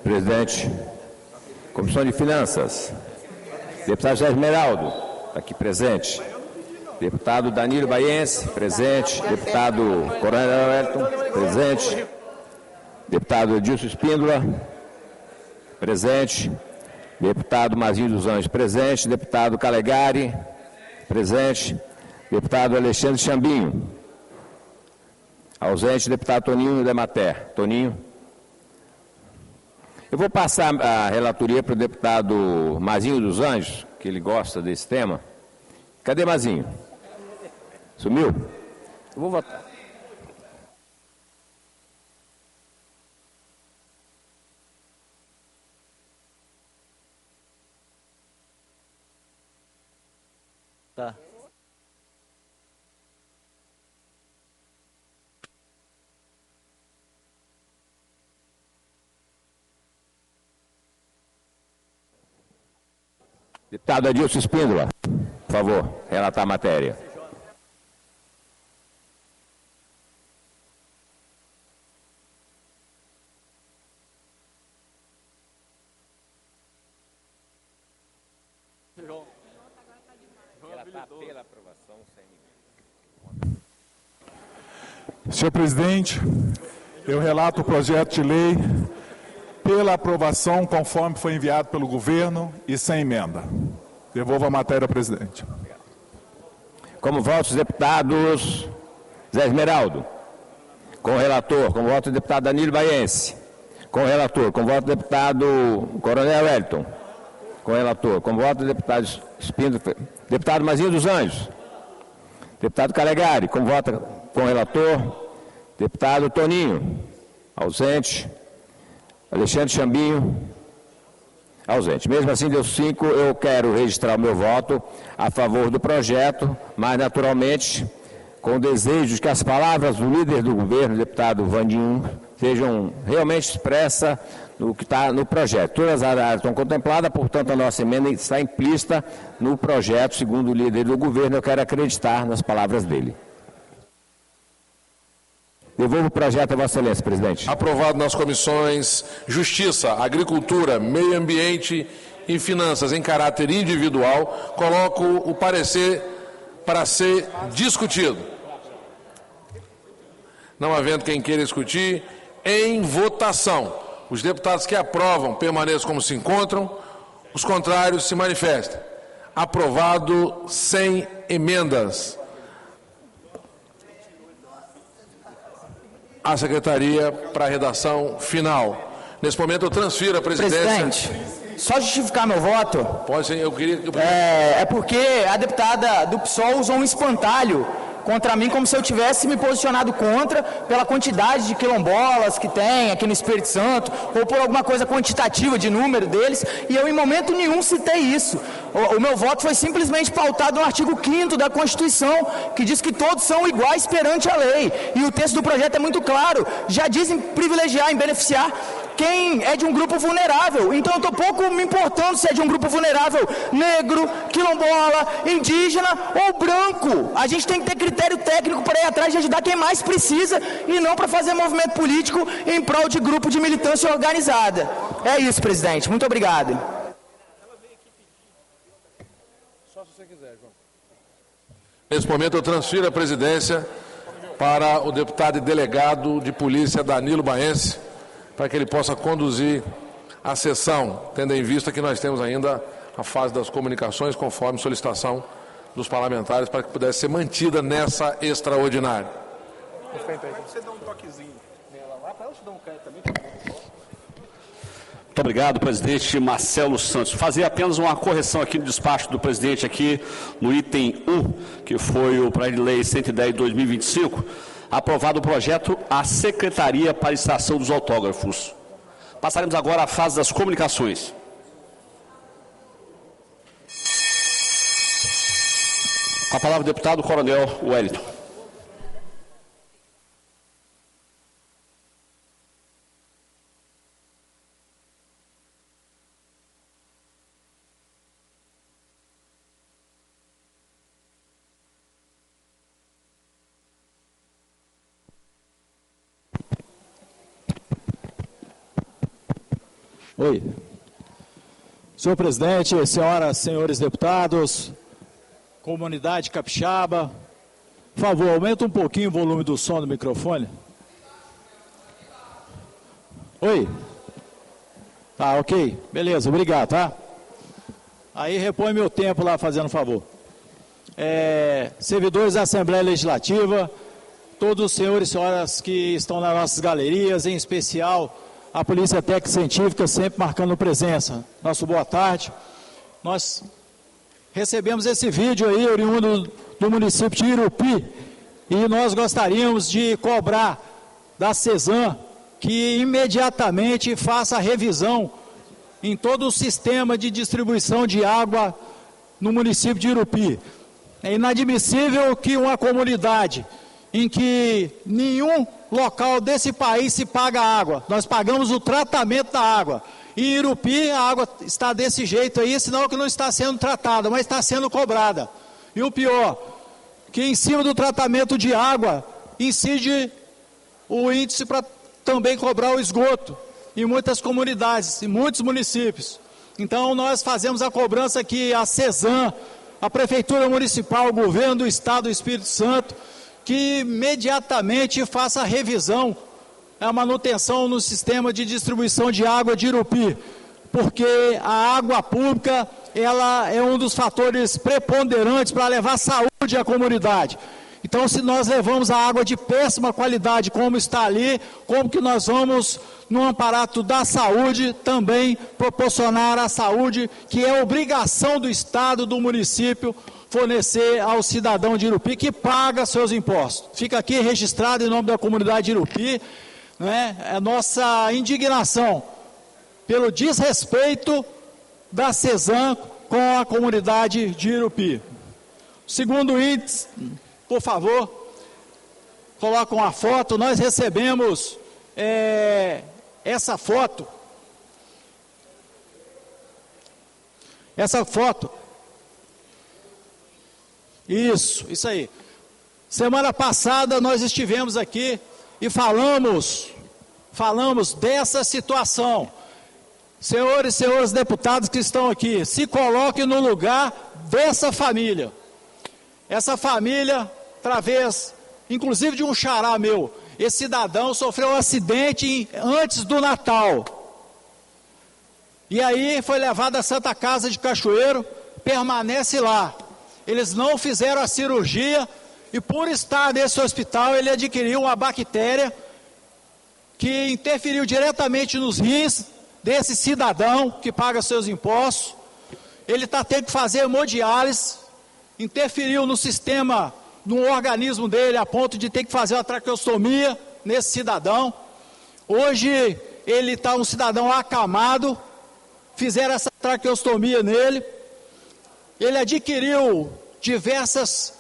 Presidente, Comissão de Finanças, deputado José Esmeraldo, aqui presente, deputado Danilo Baiense, presente, deputado Coronel Wellington, presente, deputado Adilson Espíndola, presente, deputado Mazinho dos Anjos, presente, deputado Calegari, presente, deputado Alexandre Chambinho, ausente, deputado Toninho Demater. Toninho. Eu vou passar a relatoria para o deputado Mazinho dos Anjos, que ele gosta desse tema. Cadê Mazinho? Sumiu? Eu vou votar. Tá. Deputado Adilson Espíndola, por favor, relatar a matéria. Senhor presidente, eu relato o projeto de lei pela aprovação conforme foi enviado pelo governo e sem emenda. Devolvo a matéria ao presidente. Como votos os deputados Zé Esmeraldo, com o relator, como voto o deputado Danilo Baiense, com o relator, com voto do deputado Coronel Wellington, com o relator, com voto do deputado Espíndola, deputado Mazinho dos Anjos, deputado Calegari, com voto com o relator, deputado Toninho, ausente, Alexandre Chambinho, ausente. Mesmo assim, deu 5, eu quero registrar o meu voto a favor do projeto, mas naturalmente com o desejo de que as palavras do líder do governo, deputado Vandinho, sejam realmente expressas no que está no projeto. Todas as áreas estão contempladas, portanto a nossa emenda está implícita no projeto, segundo o líder do governo, eu quero acreditar nas palavras dele. Devolvo o projeto a Vossa Excelência, presidente. Aprovado nas comissões Justiça, Agricultura, Meio Ambiente e Finanças em caráter individual. Coloco o parecer para ser discutido. Não havendo quem queira discutir, em votação. Os deputados que aprovam permaneçam como se encontram, os contrários se manifestem. Aprovado sem emendas. A secretaria para a redação final. Nesse momento eu transfiro a presidência. Presidente, só justificar meu voto. Pode ser, eu queria... É porque a deputada do PSOL usou um espantalho contra mim, como se eu tivesse me posicionado contra pela quantidade de quilombolas que tem aqui no Espírito Santo, ou por alguma coisa quantitativa de número deles, e eu em momento nenhum citei isso. O meu voto foi simplesmente pautado no artigo 5º da Constituição, que diz que todos são iguais perante a lei, e o texto do projeto é muito claro, já diz em privilegiar, em beneficiar quem é de um grupo vulnerável. Então eu estou pouco me importando se é de um grupo vulnerável negro, quilombola, indígena ou branco. A gente tem que ter critério técnico para ir atrás de ajudar quem mais precisa e não para fazer movimento político em prol de grupo de militância organizada. É isso, presidente. Muito obrigado. Nesse momento eu transfiro a presidência para o deputado e delegado de polícia Danilo Baiense, para que ele possa conduzir a sessão, tendo em vista que nós temos ainda a fase das comunicações, conforme solicitação dos parlamentares, para que pudesse ser mantida nessa extraordinária. Você dá um toquezinho nela lá, para ela te dar um crédito também. Muito obrigado, presidente Marcelo Santos. Fazer apenas uma correção aqui no despacho do presidente, aqui no item 1, que foi o projeto de lei 110/2025, aprovado o projeto à Secretaria para a extração dos autógrafos. Passaremos agora à fase das comunicações. Com a palavra o deputado Coronel Wellington. Oi. Senhor presidente, senhoras, senhores deputados, comunidade capixaba, por favor, aumenta um pouquinho o volume do som do microfone. Oi. Tá, ok. Beleza, obrigado, tá? Aí repõe meu tempo lá, fazendo um favor. Servidores da Assembleia Legislativa, todos os senhores e senhoras que estão nas nossas galerias, em especial a Polícia Técnico Científica, sempre marcando presença. Nosso boa tarde. Nós recebemos esse vídeo aí, oriundo do município de Irupi, e nós gostaríamos de cobrar da CESAM que imediatamente faça a revisão em todo o sistema de distribuição de água no município de Irupi. É inadmissível que uma comunidade em que nenhum local desse país se paga água, nós pagamos o tratamento da água. Em Irupi a água está desse jeito aí, sinal que não está sendo tratada, mas está sendo cobrada. E o pior, que em cima do tratamento de água incide o índice para também cobrar o esgoto em muitas comunidades, em muitos municípios. Então nós fazemos a cobrança que a CESAM, a Prefeitura Municipal, o Governo do Estado do Espírito Santo, que imediatamente faça a revisão, a manutenção no sistema de distribuição de água de Irupi, porque a água pública ela é um dos fatores preponderantes para levar saúde à comunidade. Então, se nós levamos a água de péssima qualidade, como está ali, como que nós vamos, no aparato da saúde, também proporcionar a saúde, que é obrigação do Estado, do município, fornecer ao cidadão de Irupi, que paga seus impostos. Fica aqui registrado em nome da comunidade de Irupi, né, a nossa indignação pelo desrespeito da CESAM com a comunidade de Irupi. Segundo índice, por favor, coloca uma foto. Nós recebemos essa foto. Isso aí. Semana passada nós estivemos aqui e falamos dessa situação. Senhores e senhores deputados que estão aqui, se coloquem no lugar dessa família. Essa família, através, inclusive de um xará meu, esse cidadão sofreu um acidente antes do Natal. E aí foi levado à Santa Casa de Cachoeiro, permanece lá. Eles não fizeram a cirurgia e por estar nesse hospital ele adquiriu uma bactéria que interferiu diretamente nos rins desse cidadão que paga seus impostos. Ele está tendo que fazer hemodiálise, interferiu no sistema, no organismo dele, a ponto de ter que fazer uma traqueostomia nesse cidadão. Hoje ele está um cidadão acamado, fizeram essa traqueostomia nele. Ele adquiriu diversas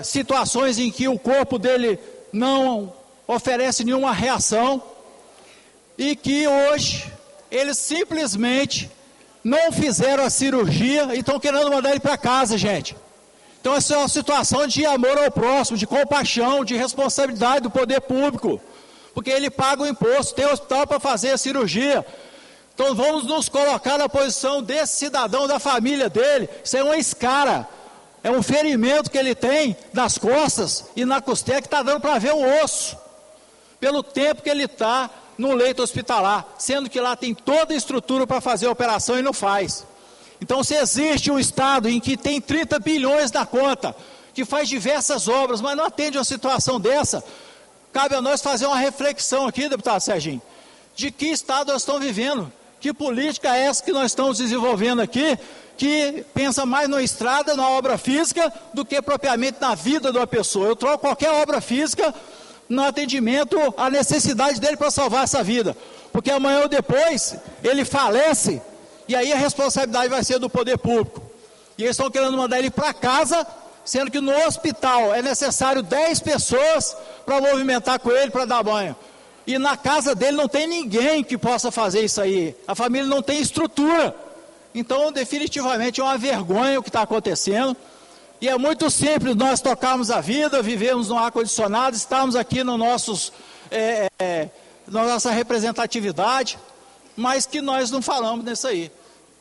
situações em que o corpo dele não oferece nenhuma reação e que hoje eles simplesmente não fizeram a cirurgia e estão querendo mandar ele para casa, gente. Então essa é uma situação de amor ao próximo, de compaixão, de responsabilidade do poder público, porque ele paga o imposto, tem hospital para fazer a cirurgia. Então vamos nos colocar na posição desse cidadão, da família dele. Isso é uma escara, é um ferimento que ele tem nas costas e na costela que está dando para ver o osso, pelo tempo que ele está no leito hospitalar, sendo que lá tem toda a estrutura para fazer a operação e não faz. Então, se existe um estado em que tem 30 bilhões na conta, que faz diversas obras, mas não atende uma situação dessa, cabe a nós fazer uma reflexão aqui, deputado Serginho, de que estado nós estamos vivendo, que política é essa que nós estamos desenvolvendo aqui, que pensa mais na estrada, na obra física, do que propriamente na vida de uma pessoa. Eu troco qualquer obra física no atendimento à necessidade dele para salvar essa vida, porque amanhã ou depois ele falece e aí a responsabilidade vai ser do poder público, e eles estão querendo mandar ele para casa, sendo que no hospital é necessário 10 pessoas para movimentar com ele, para dar banho, e na casa dele não tem ninguém que possa fazer isso aí, a família não tem estrutura. Então definitivamente é uma vergonha o que está acontecendo. E é muito simples nós tocarmos a vida, vivemos no ar-condicionado, estamos aqui no na nossa representatividade, mas que nós não falamos nisso aí,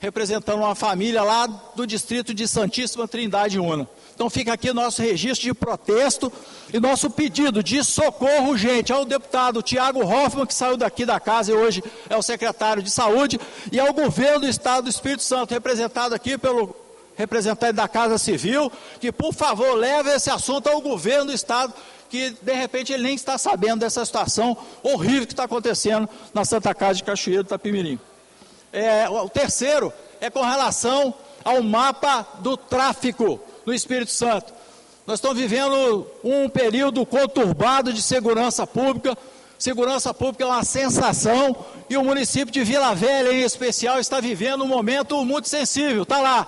representando uma família lá do distrito de Santíssima Trindade Una. Então fica aqui nosso registro de protesto e nosso pedido de socorro urgente ao deputado Tiago Hoffmann, que saiu daqui da casa e hoje é o secretário de Saúde, e ao governo do Estado do Espírito Santo, representado aqui pelo representante da Casa Civil, que por favor leve esse assunto ao governo do Estado, que de repente ele nem está sabendo dessa situação horrível que está acontecendo na Santa Casa de Cachoeiro do Itapemirim. O terceiro é com relação ao mapa do tráfico no Espírito Santo. Nós estamos vivendo um período conturbado de segurança pública. Segurança pública é uma sensação e o município de Vila Velha, em especial, está vivendo um momento muito sensível. Está lá,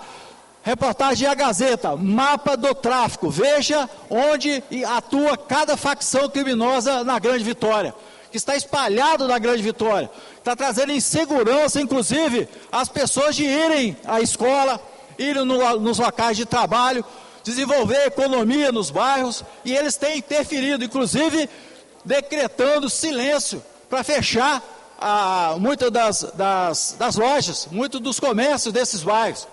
reportagem da Gazeta, mapa do tráfico. Veja onde atua cada facção criminosa na Grande Vitória, que está espalhado na Grande Vitória. Está trazendo insegurança, inclusive, as pessoas de irem à escola, irem nos locais de trabalho, desenvolver economia nos bairros, e eles têm interferido, inclusive decretando silêncio para fechar muitas das lojas, muitos dos comércios desses bairros.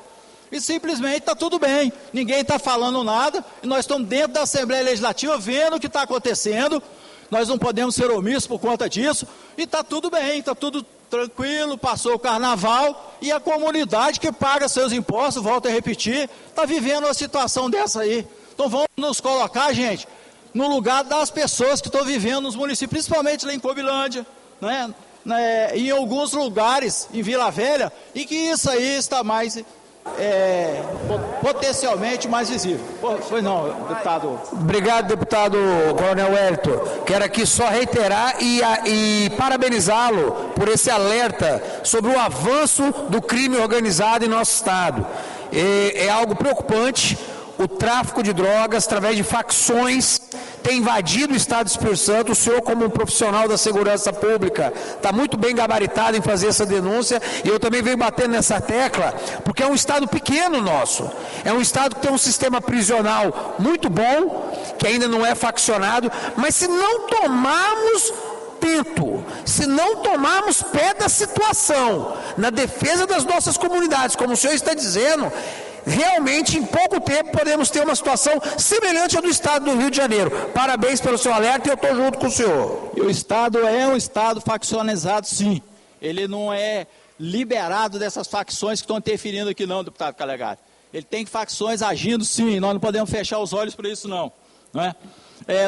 E simplesmente está tudo bem, ninguém está falando nada, e nós estamos dentro da Assembleia Legislativa vendo o que está acontecendo, nós não podemos ser omissos por conta disso, e está tudo bem, está tudo tranquilo, passou o carnaval, e a comunidade que paga seus impostos, volto a repetir, está vivendo uma situação dessa aí. Então vamos nos colocar, gente, no lugar das pessoas que estão vivendo nos municípios, principalmente lá em Cobilândia, né? Em alguns lugares, em Vila Velha, em que isso aí está mais, potencialmente mais visível. Foi não, deputado. Obrigado, deputado Coronel Wellington. Quero aqui só reiterar e parabenizá-lo por esse alerta sobre o avanço do crime organizado em nosso estado. É algo preocupante. O tráfico de drogas, através de facções, tem invadido o estado do Espírito Santo. O senhor, como um profissional da segurança pública, está muito bem gabaritado em fazer essa denúncia, e eu também venho batendo nessa tecla, porque é um estado pequeno nosso, é um estado que tem um sistema prisional muito bom, que ainda não é faccionado, mas se não tomarmos tento, se não tomarmos pé da situação, na defesa das nossas comunidades, como o senhor está dizendo, realmente em pouco tempo podemos ter uma situação semelhante à do estado do Rio de Janeiro. Parabéns pelo seu alerta e eu estou junto com o senhor. E o estado é um estado faccionizado, sim. Ele não é liberado dessas facções que estão interferindo aqui não, deputado Calegari. Ele tem facções agindo, sim, nós não podemos fechar os olhos para isso não.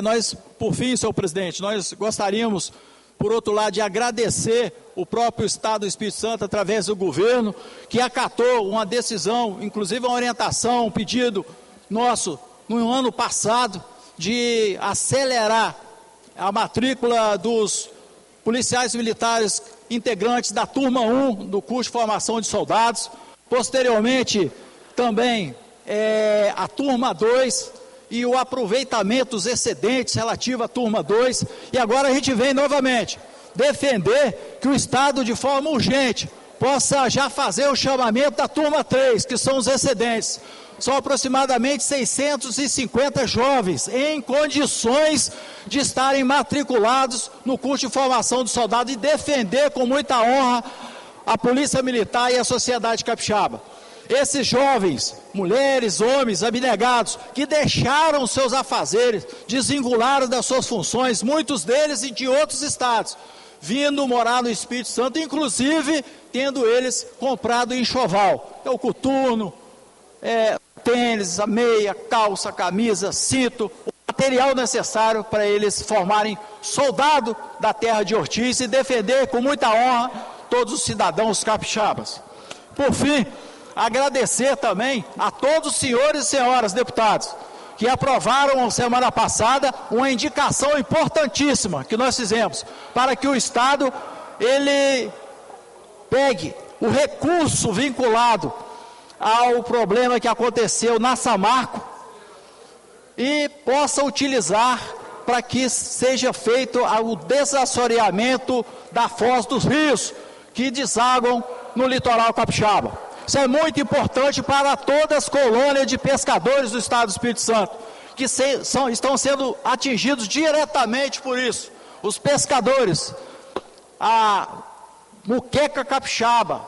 Nós, por fim, senhor presidente, nós gostaríamos, por outro lado, de agradecer o próprio Estado do Espírito Santo, através do governo, que acatou uma decisão, inclusive uma orientação, um pedido nosso, no ano passado, de acelerar a matrícula dos policiais militares integrantes da turma 1 do curso de formação de soldados, posteriormente também a turma 2, e o aproveitamento dos excedentes relativo à turma 2, e agora a gente vem novamente defender que o Estado, de forma urgente, possa já fazer o chamamento da turma 3, que são os excedentes. São aproximadamente 650 jovens em condições de estarem matriculados no curso de formação de soldado e defender com muita honra a Polícia Militar e a sociedade capixaba. Esses jovens, mulheres, homens, abnegados, que deixaram seus afazeres, desvincularam das suas funções, muitos deles de outros estados, vindo morar no Espírito Santo, inclusive tendo eles comprado enxoval. É o coturno, tênis, a meia, calça, camisa, cinto, o material necessário para eles formarem soldado da terra de Ortiz e defender com muita honra todos os cidadãos capixabas. Por fim, agradecer também a todos os senhores e senhoras deputados que aprovaram semana passada uma indicação importantíssima que nós fizemos para que o Estado ele pegue o recurso vinculado ao problema que aconteceu na Samarco e possa utilizar para que seja feito o desassoreamento da Foz dos Rios que desaguam no litoral capixaba. Isso é muito importante para todas as colônias de pescadores do estado do Espírito Santo, que estão sendo atingidos diretamente por isso. Os pescadores, a muqueca capixaba,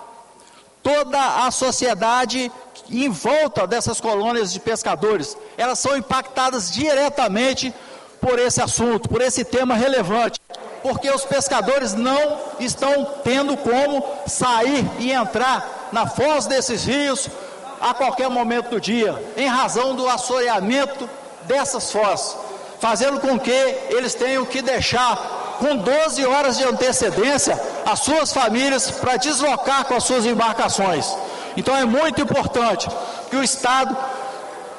toda a sociedade em volta dessas colônias de pescadores, elas são impactadas diretamente por esse assunto, por esse tema relevante, porque os pescadores não estão tendo como sair e entrar na foz desses rios a qualquer momento do dia, em razão do assoreamento dessas fozes, fazendo com que eles tenham que deixar com 12 horas de antecedência as suas famílias para deslocar com as suas embarcações. Então é muito importante que o Estado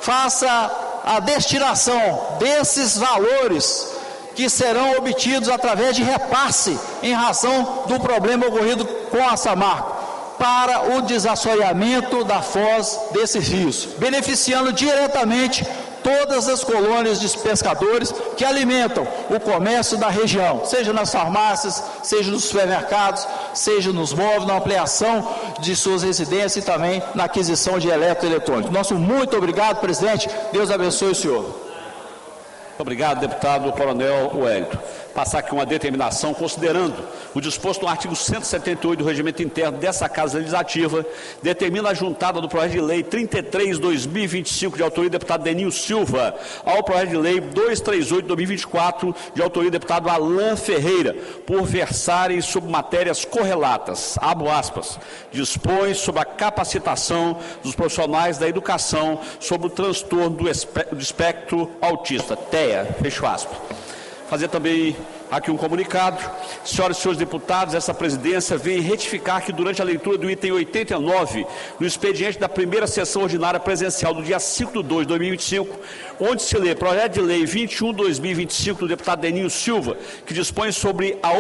faça a destinação desses valores que serão obtidos através de repasse em razão do problema ocorrido com a Samarco para o desassoreamento da foz desses rios, beneficiando diretamente todas as colônias de pescadores que alimentam o comércio da região, seja nas farmácias, seja nos supermercados, seja nos móveis, na ampliação de suas residências e também na aquisição de eletroeletrônicos. Nosso muito obrigado, presidente. Deus abençoe o senhor. Muito obrigado, deputado Coronel Wellington. Passar aqui uma determinação, considerando o disposto no artigo 178 do Regimento Interno dessa Casa Legislativa, determina a juntada do projeto de lei 33/2025, de autoria do deputado Denil Silva, ao projeto de lei 238/2024, de autoria do deputado Alain Ferreira, por versarem sobre matérias correlatas, abro aspas, dispõe sobre a capacitação dos profissionais da educação sobre o transtorno do espectro autista, TEA, fecho aspas. Fazer também aqui um comunicado. Senhoras e senhores deputados, essa presidência vem retificar que durante a leitura do item 89, no expediente da primeira sessão ordinária presencial do dia 5/2/2025, onde se lê projeto de lei 21/2025 do deputado Denil Silva, que dispõe sobre a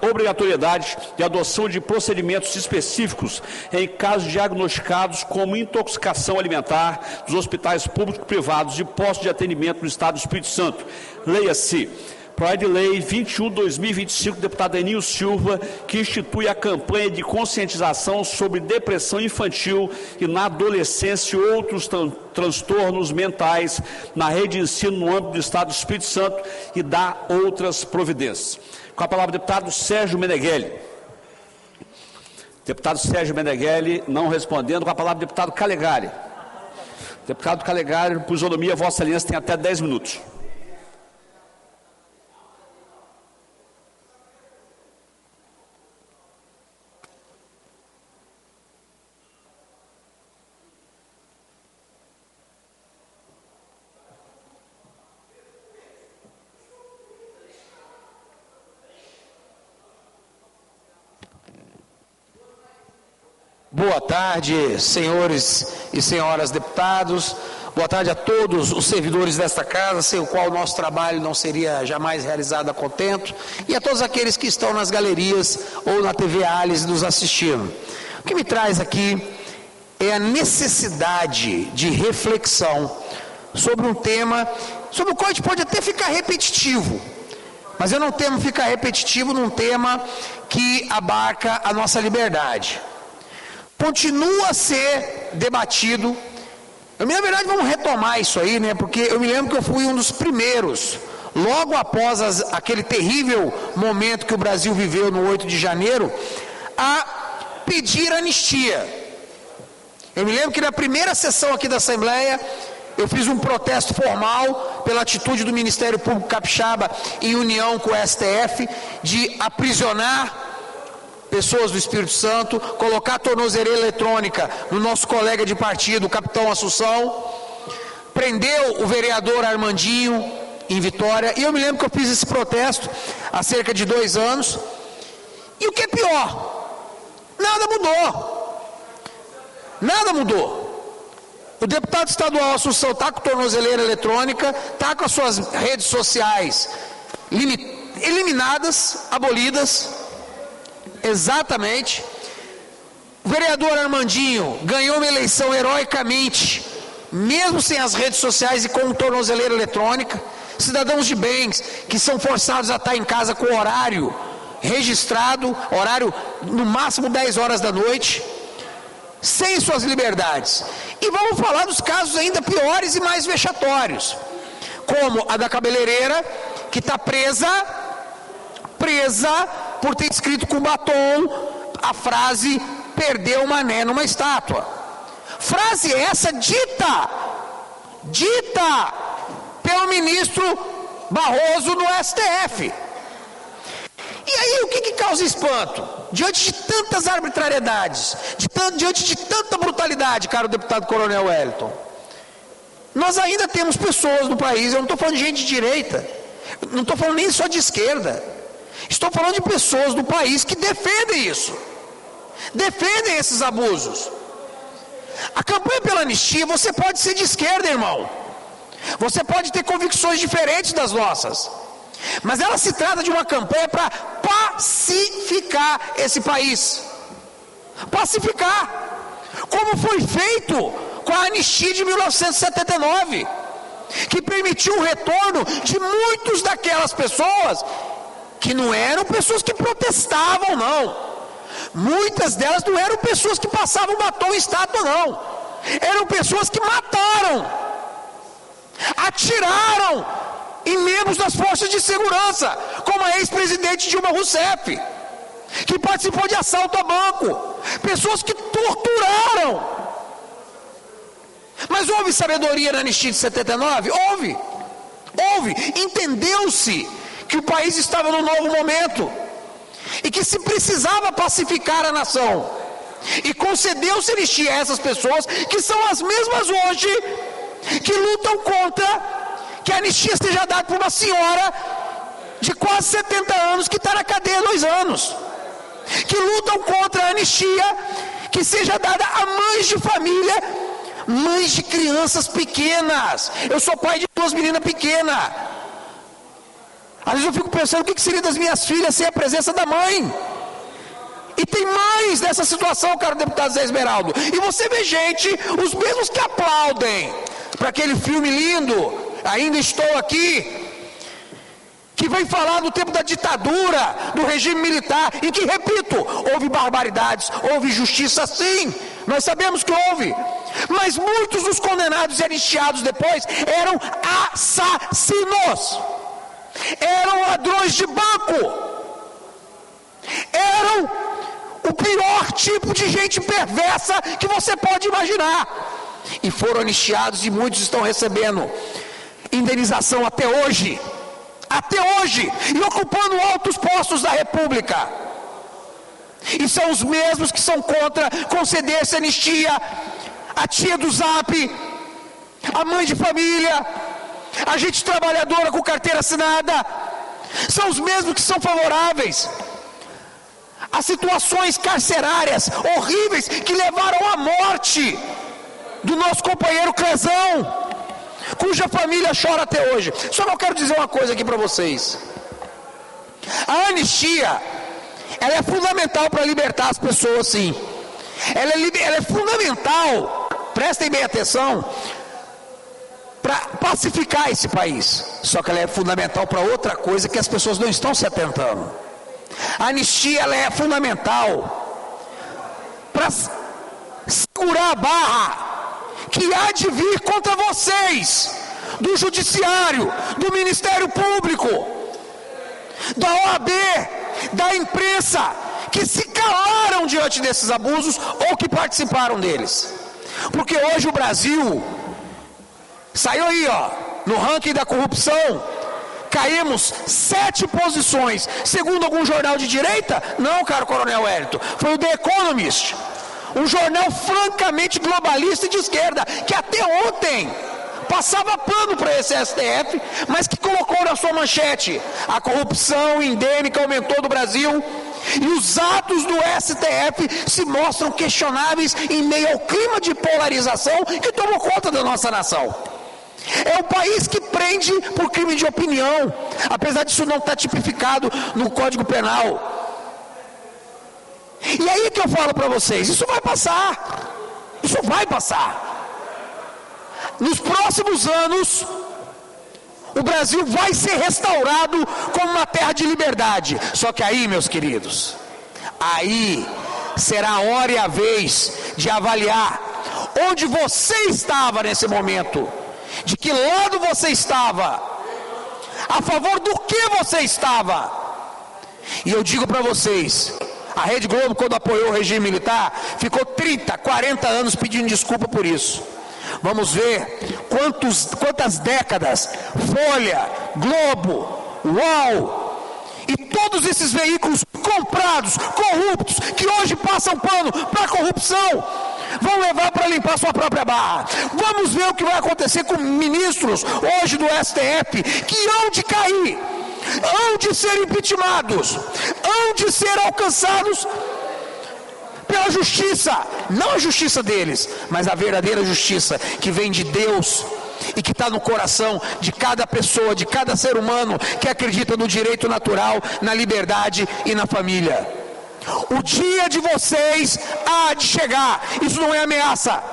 obrigatoriedade de adoção de procedimentos específicos em casos diagnosticados como intoxicação alimentar dos hospitais públicos e privados de postos de atendimento no Estado do Espírito Santo. Leia-se projeto de lei 21/2025 do deputado Denil Silva, que institui a campanha de conscientização sobre depressão infantil e na adolescência e outros transtornos mentais na rede de ensino no âmbito do Estado do Espírito Santo e dá outras providências. Com a palavra o deputado Sérgio Meneghelli. Deputado Sérgio Meneghelli não respondendo. Com a palavra o deputado Calegari. Deputado Calegari, por isonomia, Vossa Excelência tem até 10 minutos. Boa tarde, senhores e senhoras deputados. Boa tarde a todos os servidores desta casa, sem o qual o nosso trabalho não seria jamais realizado a contento, e a todos aqueles que estão nas galerias ou na TV Alice nos assistindo. O que me traz aqui é a necessidade de reflexão sobre um tema sobre o qual a gente pode até ficar repetitivo, mas eu não temo ficar repetitivo num tema que abarca a nossa liberdade. Continua a ser debatido. Na verdade, vamos retomar isso aí, né? Porque eu me lembro que eu fui um dos primeiros, logo após aquele terrível momento que o Brasil viveu no 8 de janeiro, a pedir anistia. Eu me lembro que na primeira sessão aqui da Assembleia, eu fiz um protesto formal pela atitude do Ministério Público Capixaba em união com o STF de aprisionar pessoas do Espírito Santo, colocar tornozeleira eletrônica no nosso colega de partido, o capitão Assunção, prendeu o vereador Armandinho em Vitória, e eu me lembro que eu fiz esse protesto há cerca de 2 anos, e o que é pior, nada mudou. O deputado estadual Assunção está com tornozeleira eletrônica, está com as suas redes sociais eliminadas, abolidas. Exatamente. O vereador Armandinho ganhou uma eleição heroicamente, mesmo sem as redes sociais e com tornozeleira eletrônica. Cidadãos de bens que são forçados a estar em casa com horário registrado, horário no máximo 10 horas da noite, sem suas liberdades. E vamos falar dos casos ainda piores e mais vexatórios, como a da cabeleireira, que está presa por ter escrito com batom a frase "perdeu o mané numa estátua". Frase essa dita pelo ministro Barroso no STF. E aí o que causa espanto? Diante de tantas arbitrariedades, diante de tanta brutalidade, caro deputado Coronel Wellington, nós ainda temos pessoas no país, eu não estou falando de gente de direita, não estou falando nem só de esquerda, estou falando de pessoas do país que defendem isso, defendem esses abusos. A campanha pela anistia, você pode ser de esquerda, irmão. Você pode ter convicções diferentes das nossas. Mas ela se trata de uma campanha para pacificar esse país. Pacificar. Como foi feito com a anistia de 1979, que permitiu o retorno de muitos daquelas pessoas que não eram pessoas que protestavam, não. Muitas delas não eram pessoas que passavam batom em estátua, não. Eram pessoas que mataram, atiraram em membros das forças de segurança, como a ex-presidente Dilma Rousseff, que participou de assalto a banco. Pessoas que torturaram. Mas houve sabedoria na anistia de 79? Houve. Entendeu-se que o país estava num novo momento e que se precisava pacificar a nação, e concedeu-se anistia a essas pessoas, que são as mesmas hoje que lutam contra que a anistia seja dada por uma senhora de quase 70 anos que está na cadeia há 2 anos, que lutam contra a anistia que seja dada a mães de família, mães de crianças pequenas. Eu sou pai de 2 meninas pequenas. Às vezes eu fico pensando o que seria das minhas filhas sem a presença da mãe. E tem mães nessa situação, caro deputado Zé Esmeraldo. E você vê gente, os mesmos que aplaudem para aquele filme lindo, Ainda Estou Aqui, que vem falar do tempo da ditadura, do regime militar, em que, repito, houve barbaridades, houve injustiça, sim, nós sabemos que houve, mas muitos dos condenados e anistiados depois eram assassinos, eram ladrões de banco, eram o pior tipo de gente perversa que você pode imaginar, e foram anistiados, e muitos estão recebendo indenização até hoje, e ocupando altos postos da República. E são os mesmos que são contra conceder essa anistia à tia do Zap, a mãe de família, a gente trabalhadora com carteira assinada. São os mesmos que são favoráveis a situações carcerárias horríveis que levaram à morte do nosso companheiro Clezão, cuja família chora até hoje. Só que eu quero dizer uma coisa aqui para vocês. A anistia, ela é fundamental para libertar as pessoas, sim. Ela é fundamental, prestem bem atenção, para pacificar esse país. Só que ela é fundamental para outra coisa que as pessoas não estão se atentando. A anistia, ela é fundamental para segurar a barra que há de vir contra vocês, do Judiciário, do Ministério Público, da OAB, da imprensa, que se calaram diante desses abusos ou que participaram deles. Porque hoje o Brasil saiu aí, no ranking da corrupção, caímos 7 posições, segundo algum jornal de direita? Não, caro Coronel Wellington, foi o The Economist, um jornal francamente globalista e de esquerda, que até ontem passava pano para esse STF, mas que colocou na sua manchete: a corrupção endêmica aumentou no Brasil, e os atos do STF se mostram questionáveis em meio ao clima de polarização que tomou conta da nossa nação. É um país que prende por crime de opinião, apesar disso não estar tipificado no Código Penal. E aí que eu falo para vocês, isso vai passar. Nos próximos anos, o Brasil vai ser restaurado como uma terra de liberdade. Só que aí, meus queridos, aí será a hora e a vez de avaliar onde você estava nesse momento, de que lado você estava, a favor do que você estava. E eu digo para vocês, a Rede Globo, quando apoiou o regime militar, ficou 30, 40 anos pedindo desculpa por isso. Vamos ver quantas décadas Folha, Globo, UOL e todos esses veículos comprados, corruptos, que hoje passam pano para a corrupção, vão levar para limpar sua própria barra. Vamos ver o que vai acontecer com ministros hoje do STF, que hão de cair, hão de ser impeachmentados, hão de ser alcançados pela a justiça, não a justiça deles, mas a verdadeira justiça que vem de Deus e que está no coração de cada pessoa, de cada ser humano que acredita no direito natural, na liberdade e na família. O dia de vocês há de chegar. Isso não é ameaça,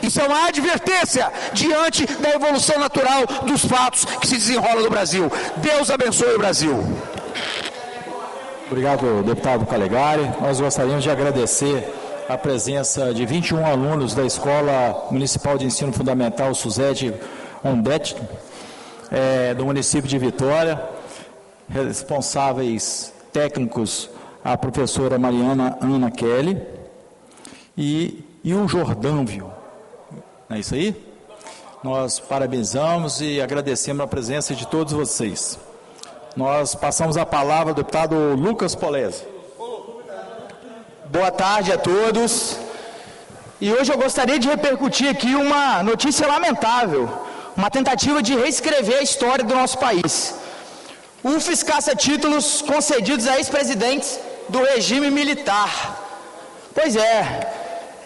isso é uma advertência diante da evolução natural dos fatos que se desenrolam no Brasil. Deus abençoe o Brasil. Obrigado, deputado Calegari. Nós gostaríamos de agradecer a presença de 21 alunos da Escola Municipal de Ensino Fundamental Suzete Ondet, do município de Vitória, responsáveis técnicos, a professora Mariana Ana Kelly e o Jordânvio. Não é isso aí? Nós parabenizamos e agradecemos a presença de todos vocês. Nós passamos a palavra ao deputado Lucas Polese. Boa tarde a todos. E hoje eu gostaria de repercutir aqui uma notícia lamentável, uma tentativa de reescrever a história do nosso país. UFES caça títulos concedidos a ex-presidentes do regime militar. Pois é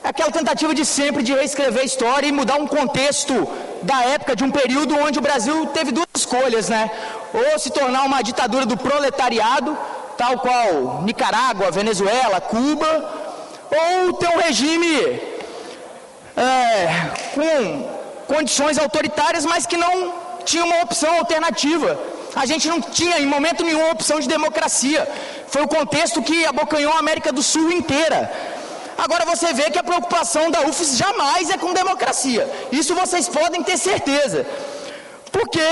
aquela tentativa de sempre de reescrever a história e mudar um contexto da época, de um período onde o Brasil teve duas escolhas, né? Ou se tornar uma ditadura do proletariado, tal qual Nicarágua, Venezuela, Cuba, ou ter um regime com condições autoritárias, mas que não tinha uma opção alternativa. A gente não tinha em momento nenhum opção de democracia. Foi o contexto que abocanhou a América do Sul inteira. Agora você vê que a preocupação da UFES jamais é com democracia. Isso vocês podem ter certeza. Porque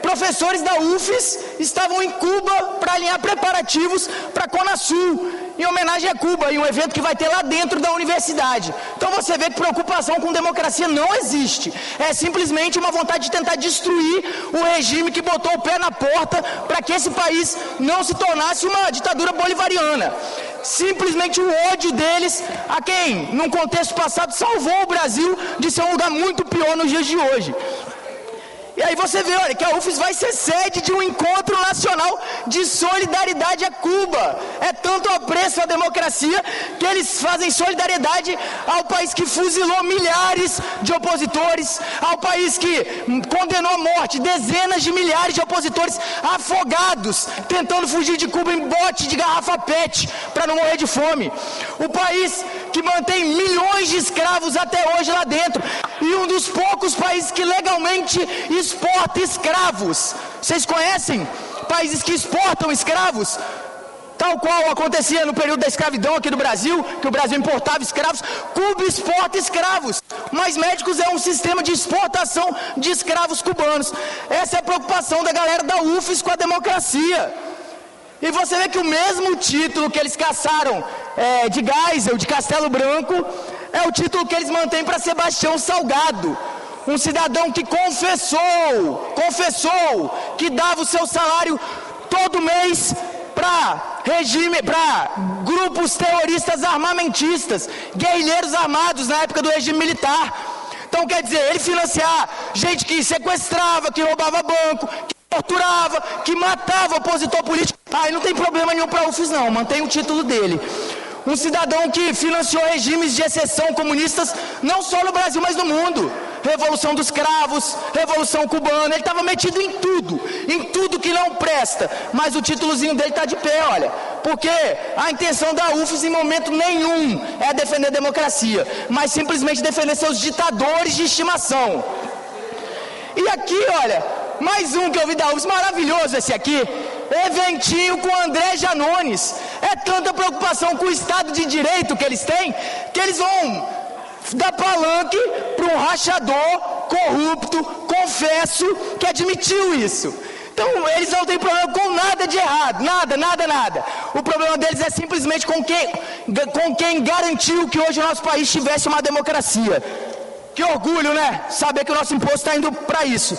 professores da UFES estavam em Cuba para alinhar preparativos para a CONASUL, em homenagem a Cuba, em um evento que vai ter lá dentro da universidade. Então você vê que preocupação com democracia não existe. É simplesmente uma vontade de tentar destruir o regime que botou o pé na porta para que esse país não se tornasse uma ditadura bolivariana. Simplesmente o ódio deles a quem, num contexto passado, salvou o Brasil de ser um lugar muito pior nos dias de hoje. E aí você vê, olha, que a UFES vai ser sede de um encontro nacional de solidariedade a Cuba. É tanto apreço à democracia que eles fazem solidariedade ao país que fuzilou milhares de opositores, ao país que condenou à morte dezenas de milhares de opositores afogados, tentando fugir de Cuba em bote de garrafa PET para não morrer de fome. O país que mantém milhões de escravos até hoje lá dentro. E um dos poucos países que legalmente exporta escravos. Vocês conhecem países que exportam escravos? Tal qual acontecia no período da escravidão aqui do Brasil, que o Brasil importava escravos. Cuba exporta escravos. Mas Médicos é um sistema de exportação de escravos cubanos. Essa é a preocupação da galera da UFES com a democracia. E você vê que o mesmo título que eles caçaram de Geisel, de Castelo Branco, é o título que eles mantêm para Sebastião Salgado, um cidadão que confessou que dava o seu salário todo mês para grupos terroristas armamentistas, guerrilheiros armados na época do regime militar. Então quer dizer, ele financiar gente que sequestrava, que roubava banco, que torturava, que matava opositor político. Aí não tem problema nenhum para a UFES não, mantém o título dele. Um cidadão que financiou regimes de exceção comunistas, não só no Brasil, mas no mundo. Revolução dos Cravos, Revolução Cubana, ele estava metido em tudo que não presta. Mas o títulozinho dele está de pé, olha. Porque a intenção da UFES em momento nenhum é defender a democracia, mas simplesmente defender seus ditadores de estimação. E aqui, olha, mais um que eu vi da UFES, maravilhoso esse aqui. Eventinho com André Janones. É tanta preocupação com o Estado de Direito que eles têm, que eles vão dar palanque para um rachador corrupto, confesso, que admitiu isso. Então eles não têm problema com nada de errado, nada. O problema deles é simplesmente com quem garantiu que hoje o nosso país tivesse uma democracia. Que orgulho, né? Saber que o nosso imposto está indo para isso.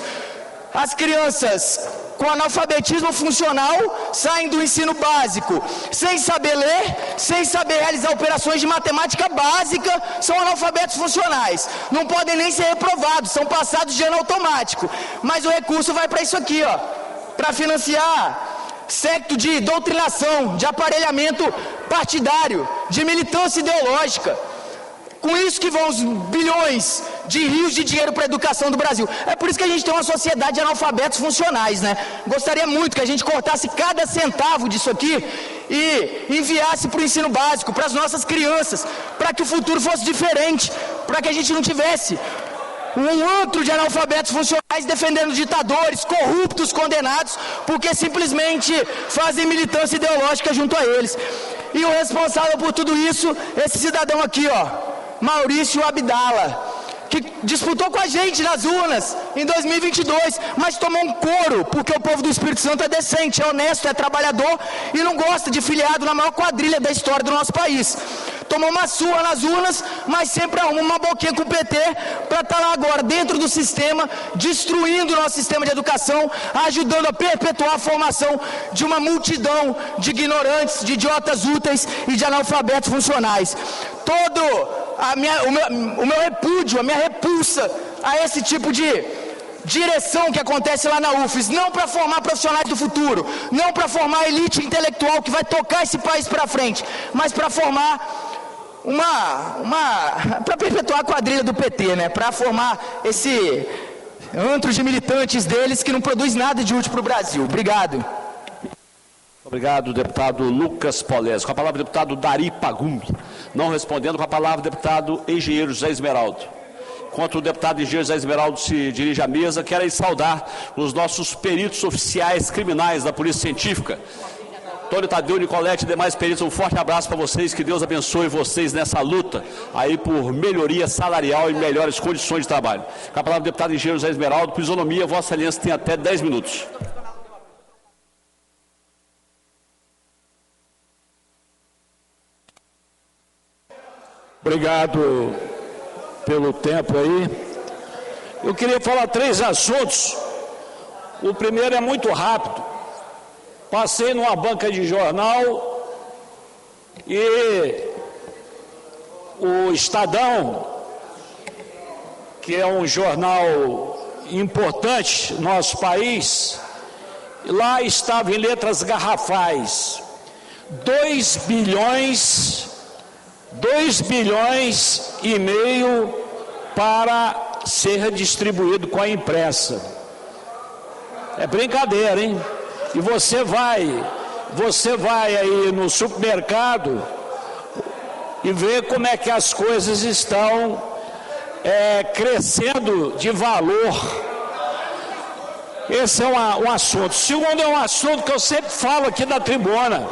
As crianças com analfabetismo funcional saem do ensino básico sem saber ler, sem saber realizar operações de matemática básica, são analfabetos funcionais. Não podem nem ser reprovados, são passados de ano automático. Mas o recurso vai para isso aqui, ó, para financiar secto de doutrinação, de aparelhamento partidário, de militância ideológica. Com isso que vão os bilhões de rios de dinheiro para a educação do Brasil. É por isso que a gente tem uma sociedade de analfabetos funcionais, né? Gostaria muito que a gente cortasse cada centavo disso aqui e enviasse para o ensino básico, para as nossas crianças, para que o futuro fosse diferente, para que a gente não tivesse um antro de analfabetos funcionais defendendo ditadores, corruptos, condenados, porque simplesmente fazem militância ideológica junto a eles. E o responsável por tudo isso, esse cidadão aqui, ó, Maurício Abdala, que disputou com a gente nas urnas em 2022, mas tomou um couro, porque o povo do Espírito Santo é decente, é honesto, é trabalhador e não gosta de filiado na maior quadrilha da história do nosso país. Tomou uma surra nas urnas, mas sempre arruma uma boquinha com o PT para estar lá agora dentro do sistema, destruindo o nosso sistema de educação, ajudando a perpetuar a formação de uma multidão de ignorantes, de idiotas úteis e de analfabetos funcionais. O meu repúdio, a minha repulsa a esse tipo de direção que acontece lá na UFES, não para formar profissionais do futuro, não para formar elite intelectual que vai tocar esse país para frente, mas para formar para perpetuar a quadrilha do PT, né? Para formar esse antro de militantes deles que não produz nada de útil para o Brasil. Obrigado. Obrigado, deputado Lucas Polese. Com a palavra o deputado Dari Pagumbi. Não respondendo, com a palavra o deputado engenheiro José Esmeraldo. Enquanto o deputado engenheiro José Esmeraldo se dirige à mesa, quero aí saudar os nossos peritos oficiais criminais da Polícia Científica. Antônio Tadeu, Nicolete e demais peritos, um forte abraço para vocês, que Deus abençoe vocês nessa luta aí por melhoria salarial e melhores condições de trabalho. Com a palavra o deputado engenheiro José Esmeraldo, por isonomia, Vossa Excelência tem até 10 minutos. Obrigado pelo tempo aí. Eu queria falar 3 assuntos. O primeiro é muito rápido. Passei numa banca de jornal e o Estadão, que é um jornal importante no nosso país, lá estava em letras garrafais 2 bilhões e meio para ser distribuído com a imprensa. É brincadeira, hein? E você vai aí no supermercado e vê como é que as coisas estão crescendo de valor. Esse é um assunto. Segundo, é um assunto que eu sempre falo aqui da tribuna.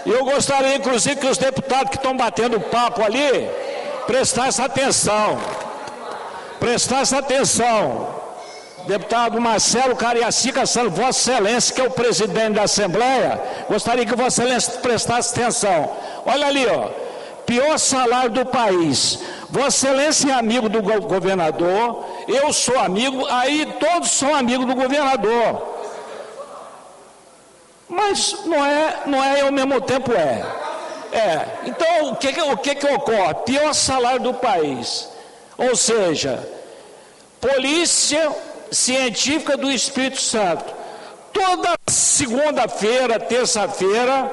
E eu gostaria, inclusive, que os deputados que estão batendo papo ali prestassem atenção. Deputado Marcelo Cariacica Santos, Vossa Excelência, que é o presidente da Assembleia, gostaria que Vossa Excelência prestasse atenção. Olha ali, ó, pior salário do país. Vossa Excelência é amigo do governador, eu sou amigo, aí todos são amigos do governador. Mas não é e ao mesmo tempo é. Então, o que ocorre? Pior salário do país. Ou seja, Polícia Científica do Espírito Santo. Toda segunda-feira, terça-feira,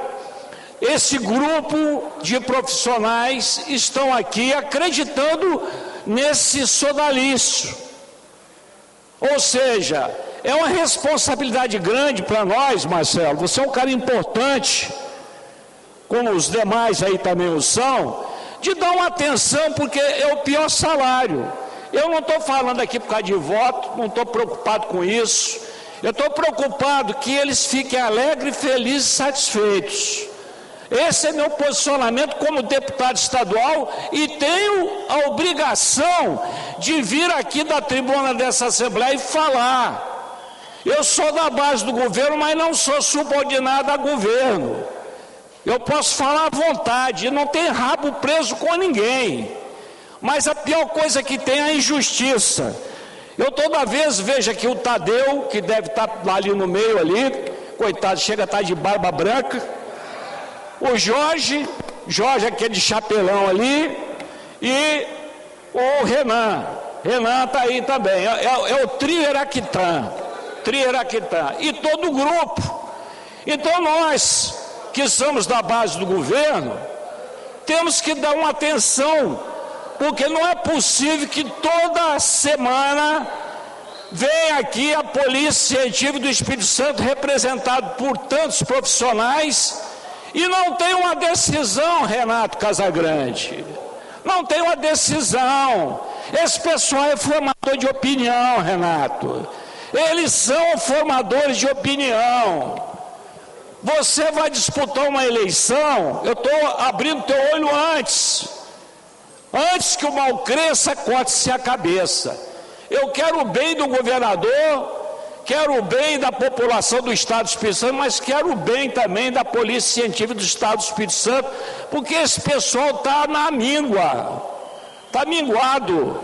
esse grupo de profissionais estão aqui acreditando nesse sodalício. Ou seja, é uma responsabilidade grande para nós, Marcelo. Você é um cara importante, como os demais aí também o são, de dar uma atenção, porque é o pior salário. Eu não estou falando aqui por causa de voto, não estou preocupado com isso. Eu estou preocupado que eles fiquem alegres, felizes e satisfeitos. Esse é meu posicionamento como deputado estadual e tenho a obrigação de vir aqui da tribuna dessa Assembleia e falar. Eu sou da base do governo, mas não sou subordinado a governo. Eu posso falar à vontade, não tem rabo preso com ninguém. Mas a pior coisa que tem é a injustiça. Eu toda vez vejo aqui o Tadeu, que deve estar ali no meio ali, coitado, chega a estar de barba branca. O Jorge aquele de chapelão ali, e o Renan está aí também, é o Trieraquitã, e todo o grupo. Então nós, que somos da base do governo, temos que dar uma atenção, porque não é possível que toda semana venha aqui a Polícia Científica do Espírito Santo, representado por tantos profissionais, e não tem uma decisão, Renato Casagrande. Não tem uma decisão. Esse pessoal é formador de opinião, Renato. Eles são formadores de opinião. Você vai disputar uma eleição, eu estou abrindo teu olho antes que o mal cresça, corte-se a cabeça. Eu quero o bem do governador, quero o bem da população do Estado do Espírito Santo, mas quero o bem também da Polícia Científica do Estado do Espírito Santo, porque esse pessoal está na míngua, está minguado.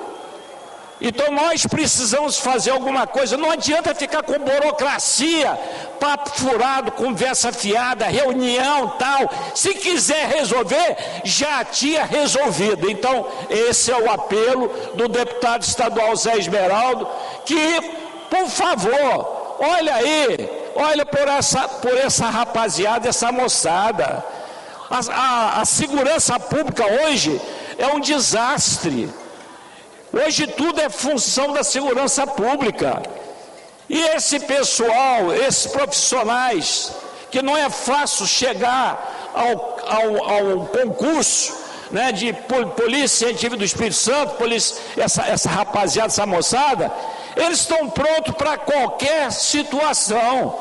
Então nós precisamos fazer alguma coisa. Não adianta ficar com burocracia, papo furado, conversa fiada, reunião, tal. Se quiser resolver, já tinha resolvido. Então esse é o apelo do deputado estadual Zé Esmeraldo, que, por favor, olha aí, olha por essa rapaziada, essa moçada. A segurança pública hoje é um desastre. Hoje tudo é função da segurança pública. E esse pessoal, esses profissionais, que não é fácil chegar ao concurso, né, de Polícia Científica do Espírito Santo, essa rapaziada, essa moçada, eles estão prontos para qualquer situação.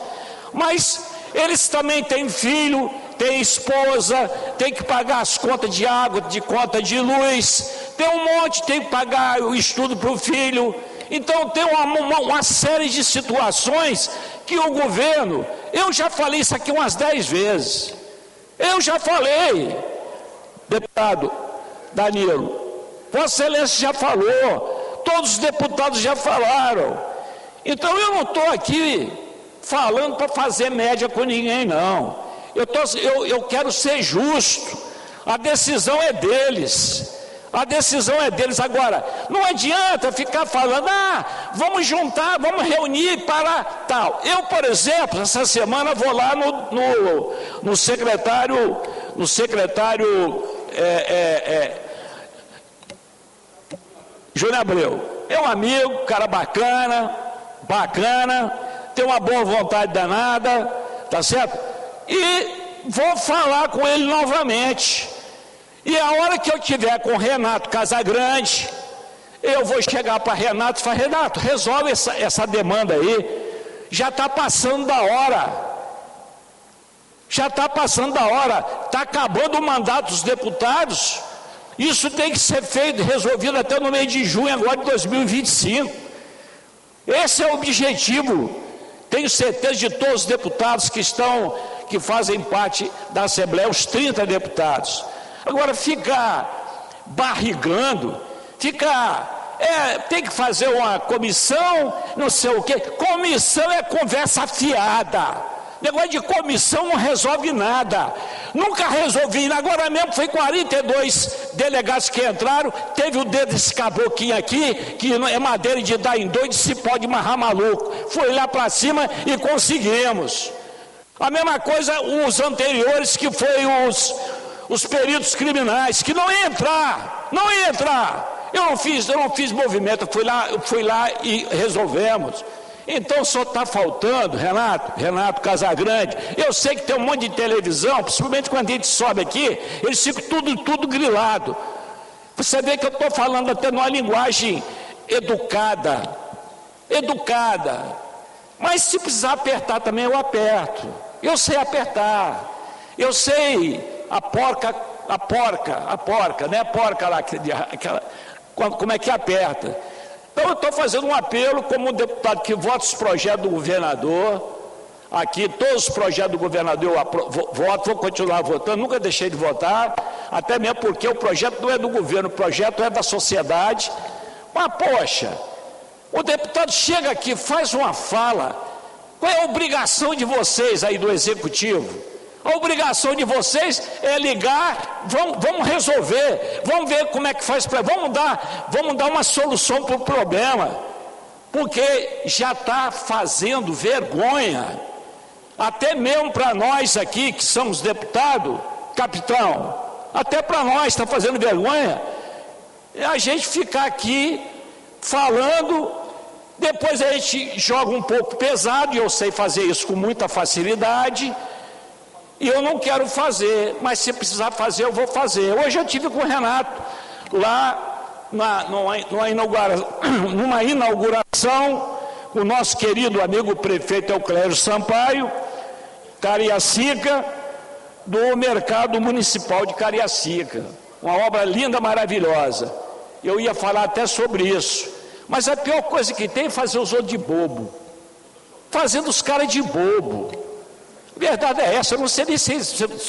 Mas eles também têm filho, tem esposa, tem que pagar as contas de água, de conta de luz, tem um monte, tem que pagar o estudo para o filho. Então tem uma série de situações que o governo, eu já falei isso aqui umas 10 vezes, eu já falei, deputado Danilo, Vossa Excelência já falou, todos os deputados já falaram. Então eu não estou aqui falando para fazer média com ninguém, não. Eu quero ser justo. A decisão é deles. A decisão é deles. Agora, não adianta ficar falando, vamos juntar, vamos reunir para tal. Eu, por exemplo, essa semana vou lá no secretário Júnior Abreu. É um amigo, cara bacana, tem uma boa vontade danada, tá certo? E vou falar com ele novamente. E a hora que eu tiver com o Renato Casagrande, eu vou chegar para Renato e falar: Renato, resolve essa demanda aí. Já está passando da hora. Já está passando da hora. Está acabando o mandato dos deputados. Isso tem que ser feito, resolvido até no mês de junho agora de 2025. Esse é o objetivo. Tenho certeza de todos os deputados que fazem parte da Assembleia, os 30 deputados. Agora, ficar barrigando, tem que fazer uma comissão, não sei o quê. Comissão é conversa fiada. Negócio de comissão não resolve nada. Nunca resolvi. Agora mesmo foi 42 delegados que entraram. Teve o dedo desse caboclinho aqui, que é madeira de dar em doido, se pode amarrar maluco. Foi lá para cima e conseguimos. A mesma coisa os anteriores, que foi os peritos criminais, que não ia entrar. Eu não fiz movimento, fui lá e resolvemos. Então só está faltando, Renato Casagrande. Eu sei que tem um monte de televisão, principalmente quando a gente sobe aqui, eles ficam tudo grilado. Você vê que eu estou falando até numa linguagem educada. Mas se precisar apertar também, eu aperto. Eu sei apertar. Eu sei a porca, né? A porca lá, como é que aperta. Então eu estou fazendo um apelo como um deputado que vota os projetos do governador. Aqui, todos os projetos do governador eu voto, vou continuar votando, nunca deixei de votar, até mesmo porque o projeto não é do governo, o projeto é da sociedade. Mas, poxa, o deputado chega aqui, faz uma fala. Qual é a obrigação de vocês aí do Executivo? A obrigação de vocês é ligar, vamos resolver, vamos ver como é que faz, vamos dar uma solução para o problema, porque já está fazendo vergonha. Até mesmo para nós aqui, que somos deputados, capitão, até para nós está fazendo vergonha a gente ficar aqui falando, depois a gente joga um pouco pesado, e eu sei fazer isso com muita facilidade, e eu não quero fazer, mas se precisar fazer, eu vou fazer. Hoje eu tive com o Renato lá numa inauguração, com o nosso querido amigo prefeito Euclério Sampaio, Cariacica, do Mercado Municipal de Cariacica. Uma obra linda, maravilhosa. Eu ia falar até sobre isso. Mas a pior coisa que tem é fazer os outros de bobo. Fazendo os caras de bobo. A verdade é essa. Eu não sei nem se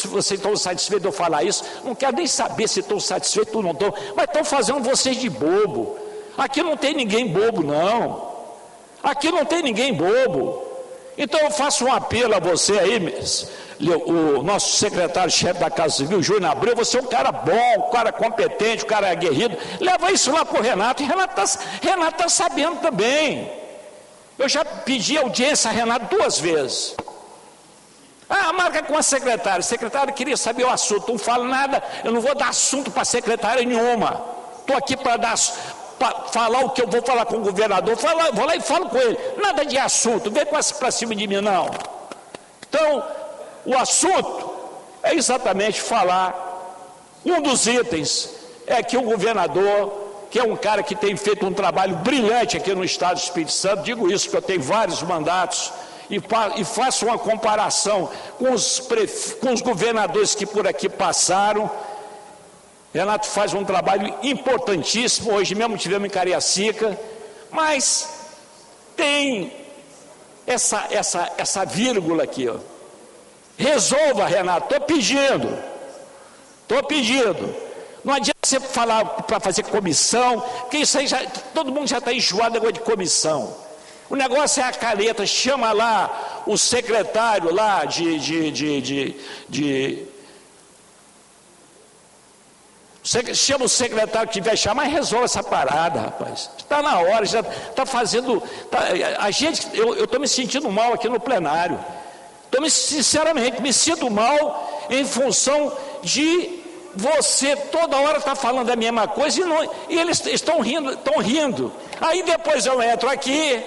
vocês estão satisfeitos de eu falar isso. Não quero nem saber se estão satisfeitos ou não estão. Mas estão fazendo vocês de bobo. Aqui não tem ninguém bobo, não. Aqui não tem ninguém bobo. Então eu faço um apelo a você aí, o nosso secretário-chefe da Casa Civil, Júnior Abreu. Você é um cara bom, um cara competente, um cara aguerrido. Leva isso lá para o Renato, e Renato está sabendo também. Eu já pedi audiência a Renato 2 vezes. Marca com a secretária. A secretária queria saber o assunto. Não fala nada, eu não vou dar assunto para a secretária nenhuma. Estou aqui para falar o que eu vou falar com o governador. Vou lá e falo com ele. Nada de assunto, vem para cima de mim, não. Então, o assunto é exatamente falar. Um dos itens é que o governador, que é um cara que tem feito um trabalho brilhante aqui no estado do Espírito Santo, digo isso porque eu tenho vários mandatos, e faço uma comparação com os governadores que por aqui passaram. Renato faz um trabalho importantíssimo. Hoje mesmo tivemos em Cariacica, mas tem essa vírgula aqui, ó. Resolva, Renato, estou pedindo. Não adianta você falar para fazer comissão, que isso aí todo mundo já está enjoado do negócio de comissão. O negócio é a caneta. Chama lá o secretário lá chama o secretário que tiver chamar e resolve essa parada, rapaz. Está na hora, já está fazendo. Eu estou me sentindo mal aqui no plenário. Sinceramente, me sinto mal em função de você toda hora estar falando a mesma coisa e eles estão rindo. Aí depois eu entro aqui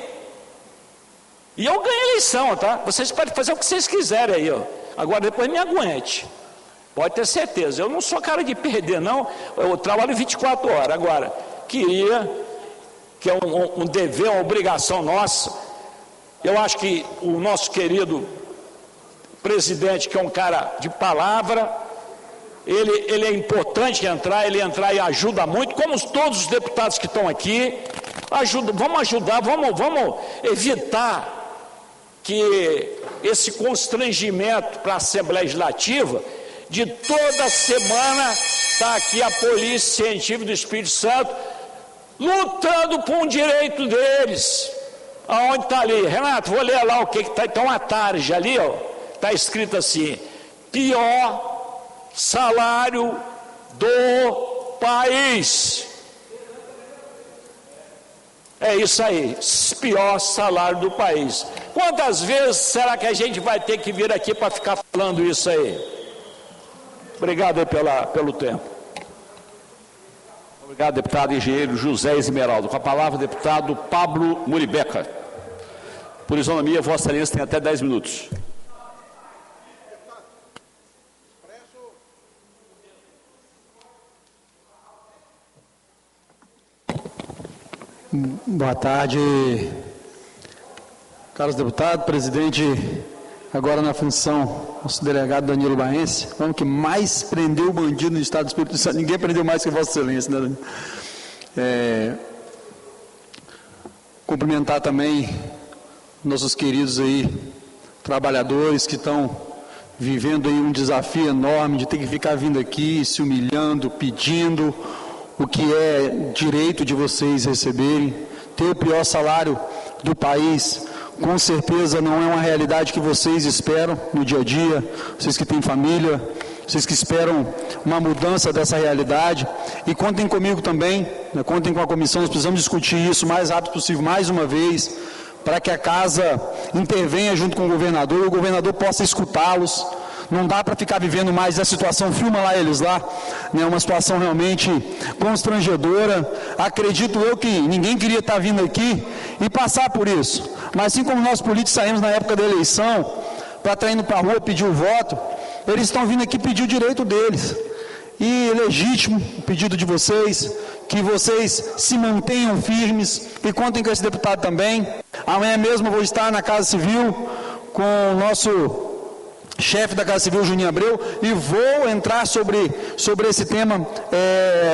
e eu ganho a eleição, tá? Vocês podem fazer o que vocês quiserem aí, ó. Agora depois me aguente. Pode ter certeza. Eu não sou cara de perder, não. Eu trabalho 24 horas. Agora, queria, que é um dever, uma obrigação nossa. Eu acho que o nosso querido presidente, que é um cara de palavra, ele é importante ele entrar e ajuda muito, como todos os deputados que estão aqui. Vamos ajudar, vamos evitar que esse constrangimento para a Assembleia Legislativa, de toda semana está aqui a Polícia Científica do Espírito Santo lutando por um direito deles. Aonde está ali? Renato, vou ler lá o que está. Então, uma tarde ali, ó, está escrito assim: pior salário do país. É isso aí, pior salário do país. Quantas vezes será que a gente vai ter que vir aqui para ficar falando isso aí? Obrigado aí pelo tempo. Obrigado, deputado engenheiro José Esmeraldo. Com a palavra, deputado Pablo Muribeca. Por isonomia, Vossa Excelência tem até 10 minutos. Boa tarde, caros deputados, presidente, agora na função, nosso delegado Danilo Baense, o homem que mais prendeu bandido no estado do Espírito Santo. Ninguém prendeu mais que Vossa Excelência, né, Danilo? Cumprimentar também nossos queridos aí, trabalhadores que estão vivendo aí um desafio enorme de ter que ficar vindo aqui, se humilhando, pedindo o que é direito de vocês receberem. Ter o pior salário do país, com certeza não é uma realidade que vocês esperam no dia a dia, vocês que têm família, vocês que esperam uma mudança dessa realidade. E contem comigo também, né, contem com a comissão, nós precisamos discutir isso o mais rápido possível, mais uma vez, para que a casa intervenha junto com o governador e o governador possa escutá-los. Não dá para ficar vivendo mais a situação, filma lá eles lá, né, uma situação realmente constrangedora. Acredito eu que ninguém queria estar vindo aqui e passar por isso. Mas assim como nós políticos saímos na época da eleição, para estar indo para a rua pedir o voto, eles estão vindo aqui pedir o direito deles. E é legítimo o pedido de vocês, que vocês se mantenham firmes e contem com esse deputado também. Amanhã mesmo eu vou estar na Casa Civil com o nosso chefe da Casa Civil, Juninho Abreu, e vou entrar sobre esse tema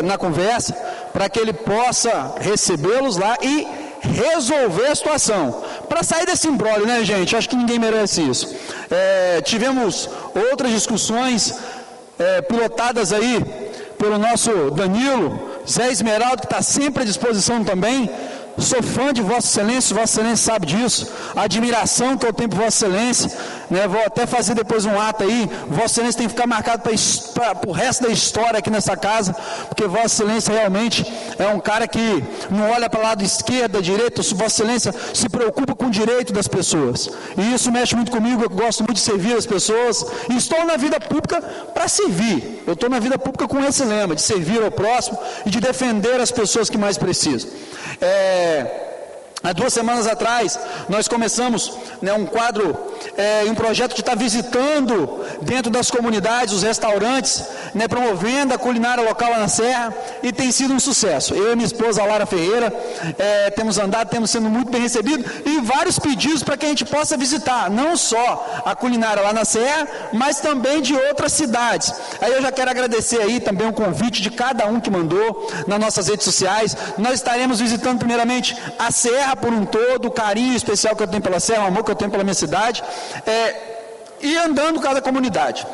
na conversa, para que ele possa recebê-los lá e resolver a situação. Para sair desse imbróglio, né, gente? Acho que ninguém merece isso. Tivemos outras discussões pilotadas aí pelo nosso Danilo, Zé Esmeraldo, que está sempre à disposição também. Sou fã de Vossa Excelência sabe disso, a admiração que eu tenho por Vossa Excelência, né? Vou até fazer depois um ato aí, Vossa Excelência tem que ficar marcado para o resto da história aqui nessa casa, porque Vossa Excelência realmente é um cara que não olha para o lado esquerda, direita, Vossa Excelência se preocupa com o direito das pessoas, e isso mexe muito comigo, eu gosto muito de servir as pessoas, e estou na vida pública para servir, eu estou na vida pública com esse lema, de servir ao próximo e de defender as pessoas que mais precisam. Há 2 semanas atrás, nós começamos, né, um quadro, um projeto de estar visitando dentro das comunidades, os restaurantes, né, promovendo a culinária local lá na Serra, e tem sido um sucesso. Eu e minha esposa, Lara Ferreira, temos andado, temos sendo muito bem recebidos, e vários pedidos para que a gente possa visitar, não só a culinária lá na Serra, mas também de outras cidades. Aí eu já quero agradecer aí também o convite de cada um que mandou nas nossas redes sociais. Nós estaremos visitando primeiramente a Serra por um todo, o carinho especial que eu tenho pela Serra, o amor que eu tenho pela minha cidade, e andando cada comunidade.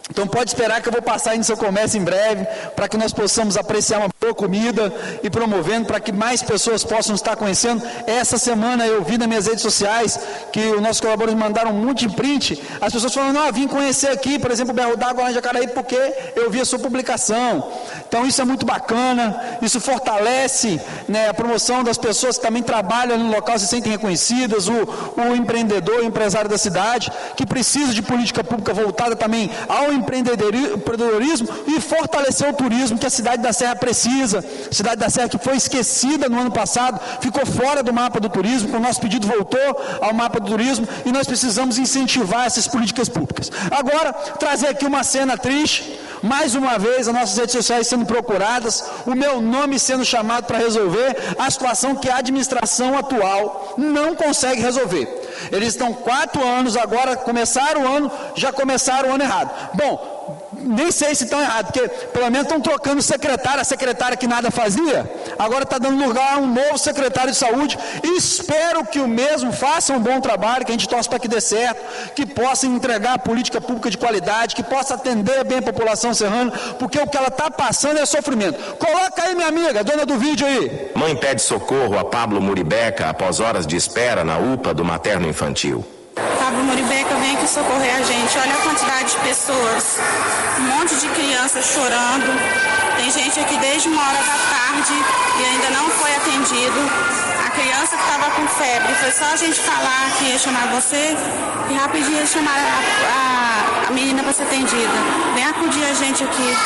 Então pode esperar que eu vou passar aí no seu comércio em breve, para que nós possamos apreciar uma boa comida e promovendo para que mais pessoas possam estar conhecendo. Essa semana eu vi nas minhas redes sociais que os nossos colaboradores mandaram um monte de print, as pessoas falando, vim conhecer aqui, por exemplo, o Berro d'Água lá em Jacaraí, porque eu vi a sua publicação. Então isso é muito bacana, isso fortalece, né, a promoção das pessoas que também trabalham no local, se sentem reconhecidas, o empreendedor, o empresário da cidade, que precisa de política pública voltada também ao empreendedorismo e fortalecer o turismo que a cidade da Serra precisa. Cidade da Serra que foi esquecida no ano passado, ficou fora do mapa do turismo, com o nosso pedido voltou ao mapa do turismo, e nós precisamos incentivar essas políticas públicas. Agora, trazer aqui uma cena triste, mais uma vez as nossas redes sociais sendo procuradas, o meu nome sendo chamado para resolver a situação que a administração atual não consegue resolver. Eles estão 4 anos, agora começaram o ano, já começaram o ano errado. Bom, nem sei se estão errados, porque pelo menos estão trocando secretário, a secretária que nada fazia, agora está dando lugar a um novo secretário de saúde, e espero que o mesmo faça um bom trabalho, que a gente torce para que dê certo, que possa entregar a política pública de qualidade, que possa atender bem a população serrana, porque o que ela está passando é sofrimento. Coloca aí, minha amiga, dona do vídeo aí. Mãe pede socorro a Pablo Muribeca após horas de espera na UPA do materno infantil. Pablo Muribeca vem aqui socorrer a gente. Olha a quantidade de pessoas, um monte de crianças chorando. Tem gente aqui desde 1h da tarde e ainda não foi atendido. A criança que estava com febre, foi só a gente falar que ia chamar você e rapidinho ia chamar a menina para ser atendida. Vem acudir a gente aqui.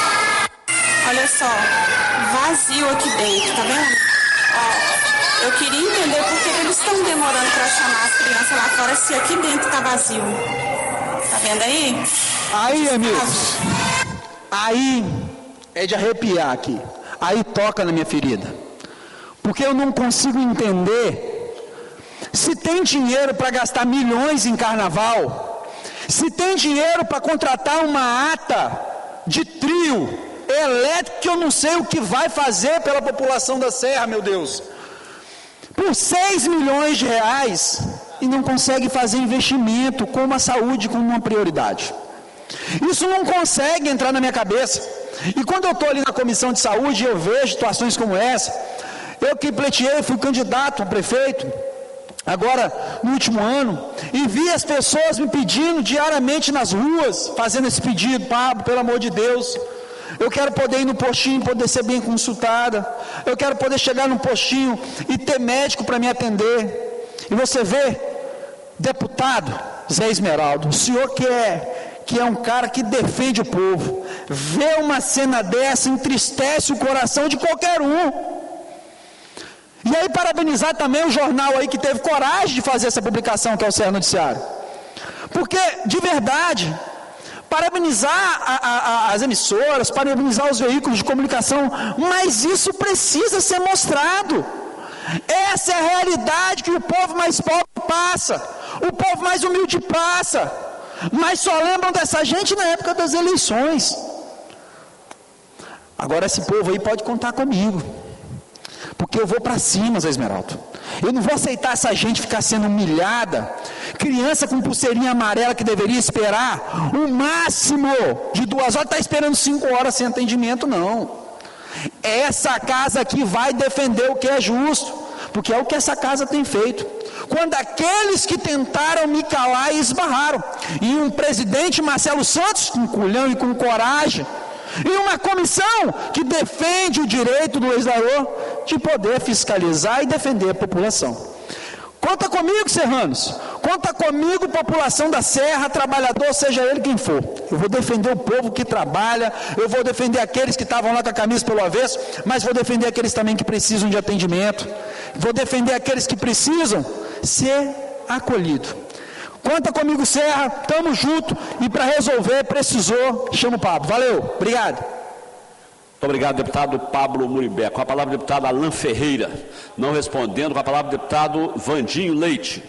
Olha só, vazio aqui dentro, tá vendo? Ó. Eu queria entender por que eles estão demorando para chamar as crianças lá fora se aqui dentro tá vazio. Tá vendo aí? Aí, amigos, aí é de arrepiar aqui. Aí toca na minha ferida. Porque eu não consigo entender se tem dinheiro para gastar milhões em carnaval, se tem dinheiro para contratar uma ata de trio elétrico que eu não sei o que vai fazer pela população da Serra, meu Deus. Por 6 milhões de reais e não consegue fazer investimento como a saúde como uma prioridade. Isso não consegue entrar na minha cabeça. E quando eu estou ali na comissão de saúde e eu vejo situações como essa, eu que pleiteei, fui candidato a prefeito, agora no último ano, e vi as pessoas me pedindo diariamente nas ruas, fazendo esse pedido, Pablo, pelo amor de Deus, eu quero poder ir no postinho, poder ser bem consultada, eu quero poder chegar no postinho e ter médico para me atender. E você vê Deputado Zé Esmeraldo, o senhor que é um cara que defende o povo, vê uma cena dessa, entristece o coração de qualquer um. E aí parabenizar também o jornal aí que teve coragem de fazer essa publicação, que é o Serra Noticiário. Porque, de verdade, parabenizar as emissoras, parabenizar os veículos de comunicação, mas isso precisa ser mostrado. Essa é a realidade que o povo mais pobre passa, o povo mais humilde passa, mas só lembram dessa gente na época das eleições. Agora esse povo aí pode contar comigo, porque eu vou para cima, Zé Esmeraldo. Eu não vou aceitar essa gente ficar sendo humilhada. Criança com pulseirinha amarela que deveria esperar o máximo de 2 horas, está esperando 5 horas sem atendimento, não. Essa casa aqui vai defender o que é justo, porque é o que essa casa tem feito. Quando aqueles que tentaram me calar esbarraram, e um presidente, Marcelo Santos, com culhão e com coragem, e uma comissão que defende o direito do legislador de poder fiscalizar e defender a população. Conta comigo, serranos, conta comigo, população da Serra, trabalhador, seja ele quem for. Eu vou defender o povo que trabalha, eu vou defender aqueles que estavam lá com a camisa pelo avesso, mas vou defender aqueles também que precisam de atendimento, vou defender aqueles que precisam ser acolhidos. Conta comigo, Serra, tamo junto, e para resolver, precisou, chama o Pablo. Valeu, obrigado. Muito obrigado, deputado Pablo Muribeca. Com a palavra o deputado Alain Ferreira. Não respondendo, com a palavra o deputado Vandinho Leite.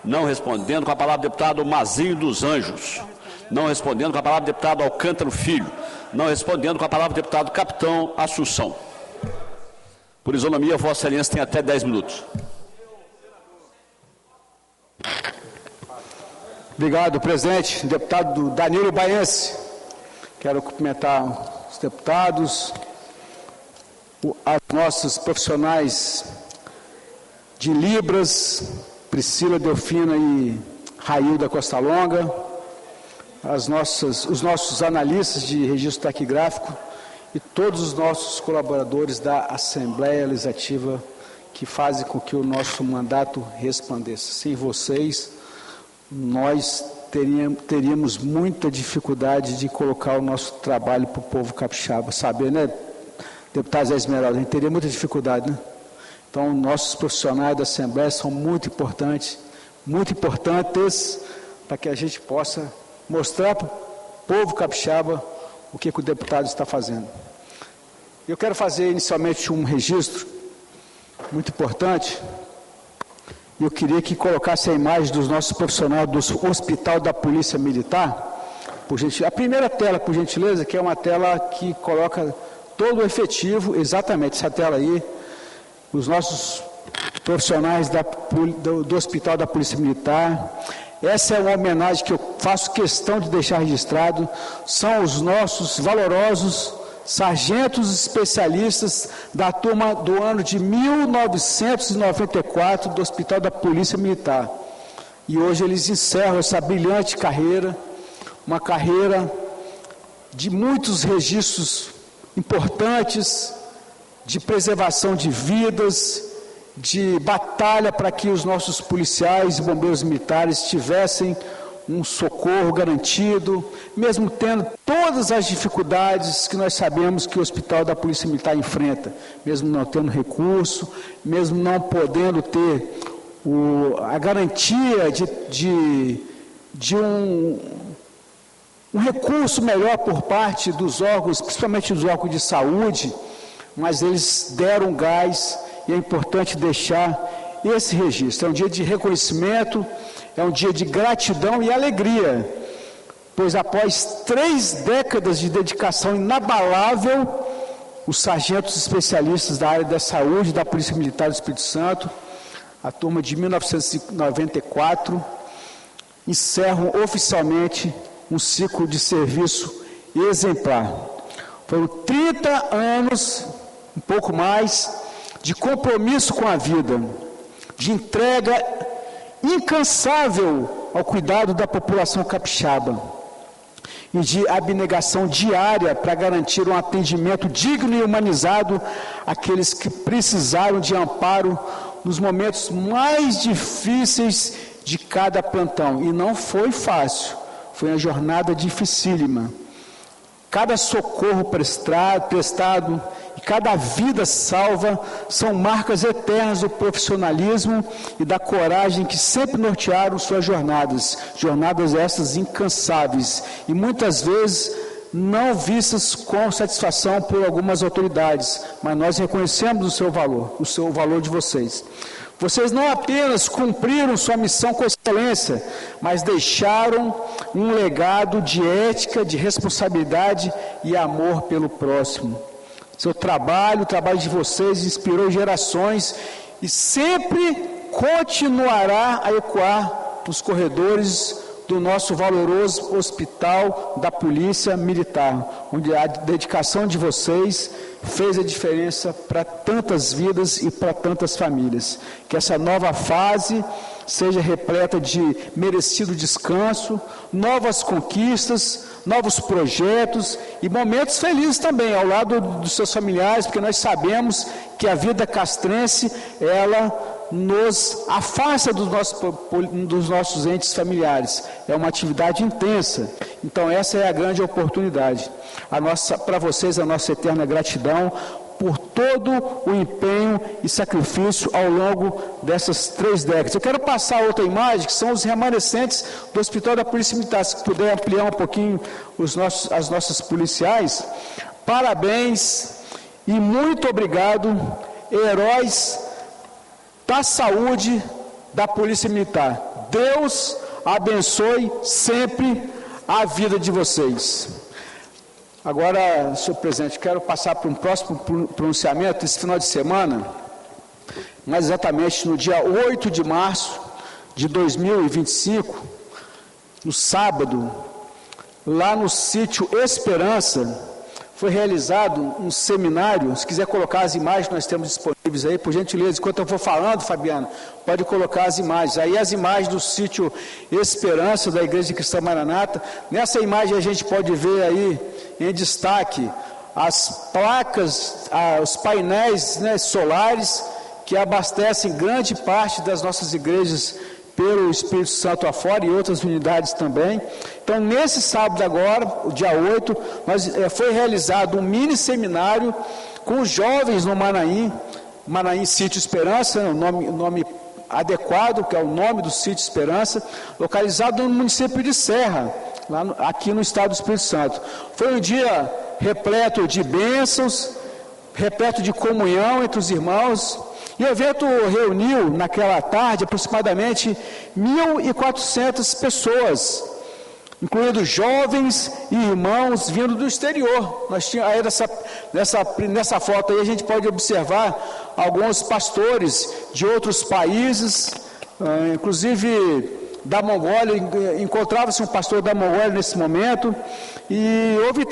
Não respondendo, com a palavra o deputado Mazinho dos Anjos. Não respondendo, com a palavra o deputado Alcântara Filho. Não respondendo, com a palavra o deputado Capitão Assunção. Por isonomia, Vossa Excelência tem até 10 minutos. Obrigado, presidente. Deputado Danilo Baense. Quero cumprimentar os deputados, as nossas profissionais de Libras, Priscila Delfina e Railda Costa Longa, os nossos analistas de registro taquigráfico e todos os nossos colaboradores da Assembleia Legislativa que fazem com que o nosso mandato resplandeça. Sem vocês, nós teríamos muita dificuldade de colocar o nosso trabalho para o povo capixaba, sabe, né, deputado Zé Esmeralda? A gente teria muita dificuldade, né? Então, nossos profissionais da Assembleia são muito importantes para que a gente possa mostrar para o povo capixaba o que o deputado está fazendo. Eu quero fazer inicialmente um registro muito importante. Eu queria que colocasse a imagem dos nossos profissionais do Hospital da Polícia Militar, por gentileza. A primeira tela, por gentileza, que é uma tela que coloca todo o efetivo, exatamente essa tela aí, os nossos profissionais do Hospital da Polícia Militar. Essa é uma homenagem que eu faço questão de deixar registrado, são os nossos valorosos sargentos especialistas da turma do ano de 1994 do Hospital da Polícia Militar. E hoje eles encerram essa brilhante carreira, uma carreira de muitos registros importantes, de preservação de vidas, de batalha para que os nossos policiais e bombeiros militares tivessem um socorro garantido, mesmo tendo todas as dificuldades que nós sabemos que o Hospital da Polícia Militar enfrenta, mesmo não tendo recurso, mesmo não podendo ter a garantia de um recurso melhor por parte dos órgãos, principalmente dos órgãos de saúde, mas eles deram gás e é importante deixar esse registro. É um dia de reconhecimento, é um dia de gratidão e alegria, pois após 3 décadas de dedicação inabalável, os sargentos especialistas da área da saúde da Polícia Militar do Espírito Santo, a turma de 1994, encerram oficialmente um ciclo de serviço exemplar. Foram 30 anos, um pouco mais, de compromisso com a vida, de entrega incansável ao cuidado da população capixaba e de abnegação diária para garantir um atendimento digno e humanizado àqueles que precisaram de amparo nos momentos mais difíceis de cada plantão. E não foi fácil, foi uma jornada dificílima. Cada socorro prestado e cada vida salva são marcas eternas do profissionalismo e da coragem que sempre nortearam suas jornadas essas incansáveis e muitas vezes não vistas com satisfação por algumas autoridades, mas nós reconhecemos o valor de vocês. Vocês não apenas cumpriram sua missão com excelência, mas deixaram um legado de ética, de responsabilidade e amor pelo próximo. Seu trabalho, o trabalho de vocês inspirou gerações e sempre continuará a ecoar nos corredores do nosso valoroso hospital da Polícia Militar, onde a dedicação de vocês fez a diferença para tantas vidas e para tantas famílias. Que essa nova fase seja repleta de merecido descanso, novas conquistas, novos projetos e momentos felizes também ao lado dos seus familiares, porque nós sabemos que a vida castrense, ela nos afasta dos nossos entes familiares. É uma atividade intensa. Então essa é a grande oportunidade. Para vocês, a nossa eterna gratidão por todo o empenho e sacrifício ao longo dessas 3 décadas. Eu quero passar outra imagem, que são os remanescentes do Hospital da Polícia Militar. Se puder ampliar um pouquinho as nossas policiais. Parabéns e muito obrigado, heróis da saúde da Polícia Militar. Deus abençoe sempre a vida de vocês. Agora, senhor presidente, quero passar para um próximo pronunciamento. Esse final de semana, mais exatamente no dia 8 de março de 2025, no sábado, lá no sítio Esperança, foi realizado um seminário. Se quiser colocar as imagens que nós temos disponíveis aí, por gentileza, enquanto eu vou falando, Fabiano, pode colocar as imagens. Aí as imagens do sítio Esperança, da Igreja Cristã Maranata. Nessa imagem a gente pode ver aí, em destaque, as placas, os painéis, né, solares, que abastecem grande parte das nossas igrejas pelo Espírito Santo afora e outras unidades também. Então, nesse sábado agora, o dia 8, foi realizado um mini seminário com os jovens no Manaim Sítio Esperança, o nome adequado, que é o nome do Sítio Esperança, localizado no município de Serra, aqui no estado do Espírito Santo. Foi um dia repleto de bênçãos, repleto de comunhão entre os irmãos. E o evento reuniu, naquela tarde, aproximadamente 1.400 pessoas, incluindo jovens e irmãos vindo do exterior. Nós tínhamos aí nessa foto aí a gente pode observar alguns pastores de outros países, inclusive da Mongólia. Encontrava-se um pastor da Mongólia nesse momento, e houve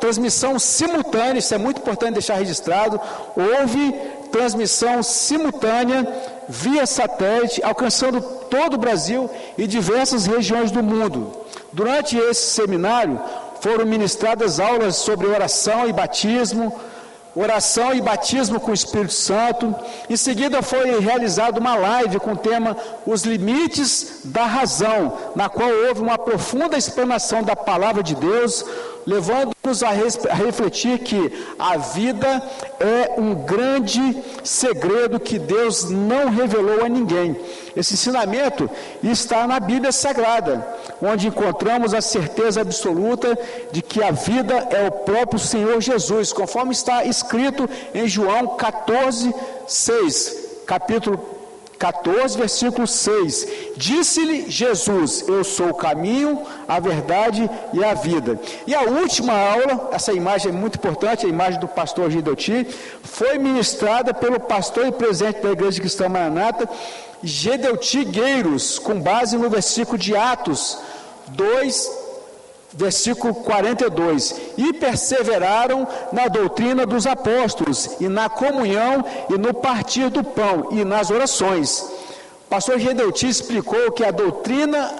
transmissão simultânea. Isso é muito importante deixar registrado. Houve transmissão simultânea via satélite, alcançando todo o Brasil e diversas regiões do mundo. Durante esse seminário foram ministradas aulas sobre oração e batismo com o Espírito Santo. Em seguida foi realizada uma live com o tema Os Limites da Razão, na qual houve uma profunda explanação da Palavra de Deus, levando-nos a refletir que a vida é um grande segredo que Deus não revelou a ninguém. Esse ensinamento está na Bíblia Sagrada, onde encontramos a certeza absoluta de que a vida é o próprio Senhor Jesus, conforme está escrito em João 14, 6, capítulo 14, versículo 6, disse-lhe Jesus, eu sou o caminho, a verdade e a vida. E a última aula, essa imagem é muito importante, a imagem do pastor Gedeuti, foi ministrada pelo pastor e presidente da Igreja Cristã Maranata, Gedeuti Gueiros, com base no versículo de Atos 2, versículo 42, e perseveraram na doutrina dos apóstolos, e na comunhão, e no partir do pão, e nas orações. O pastor Gedeuti explicou que a doutrina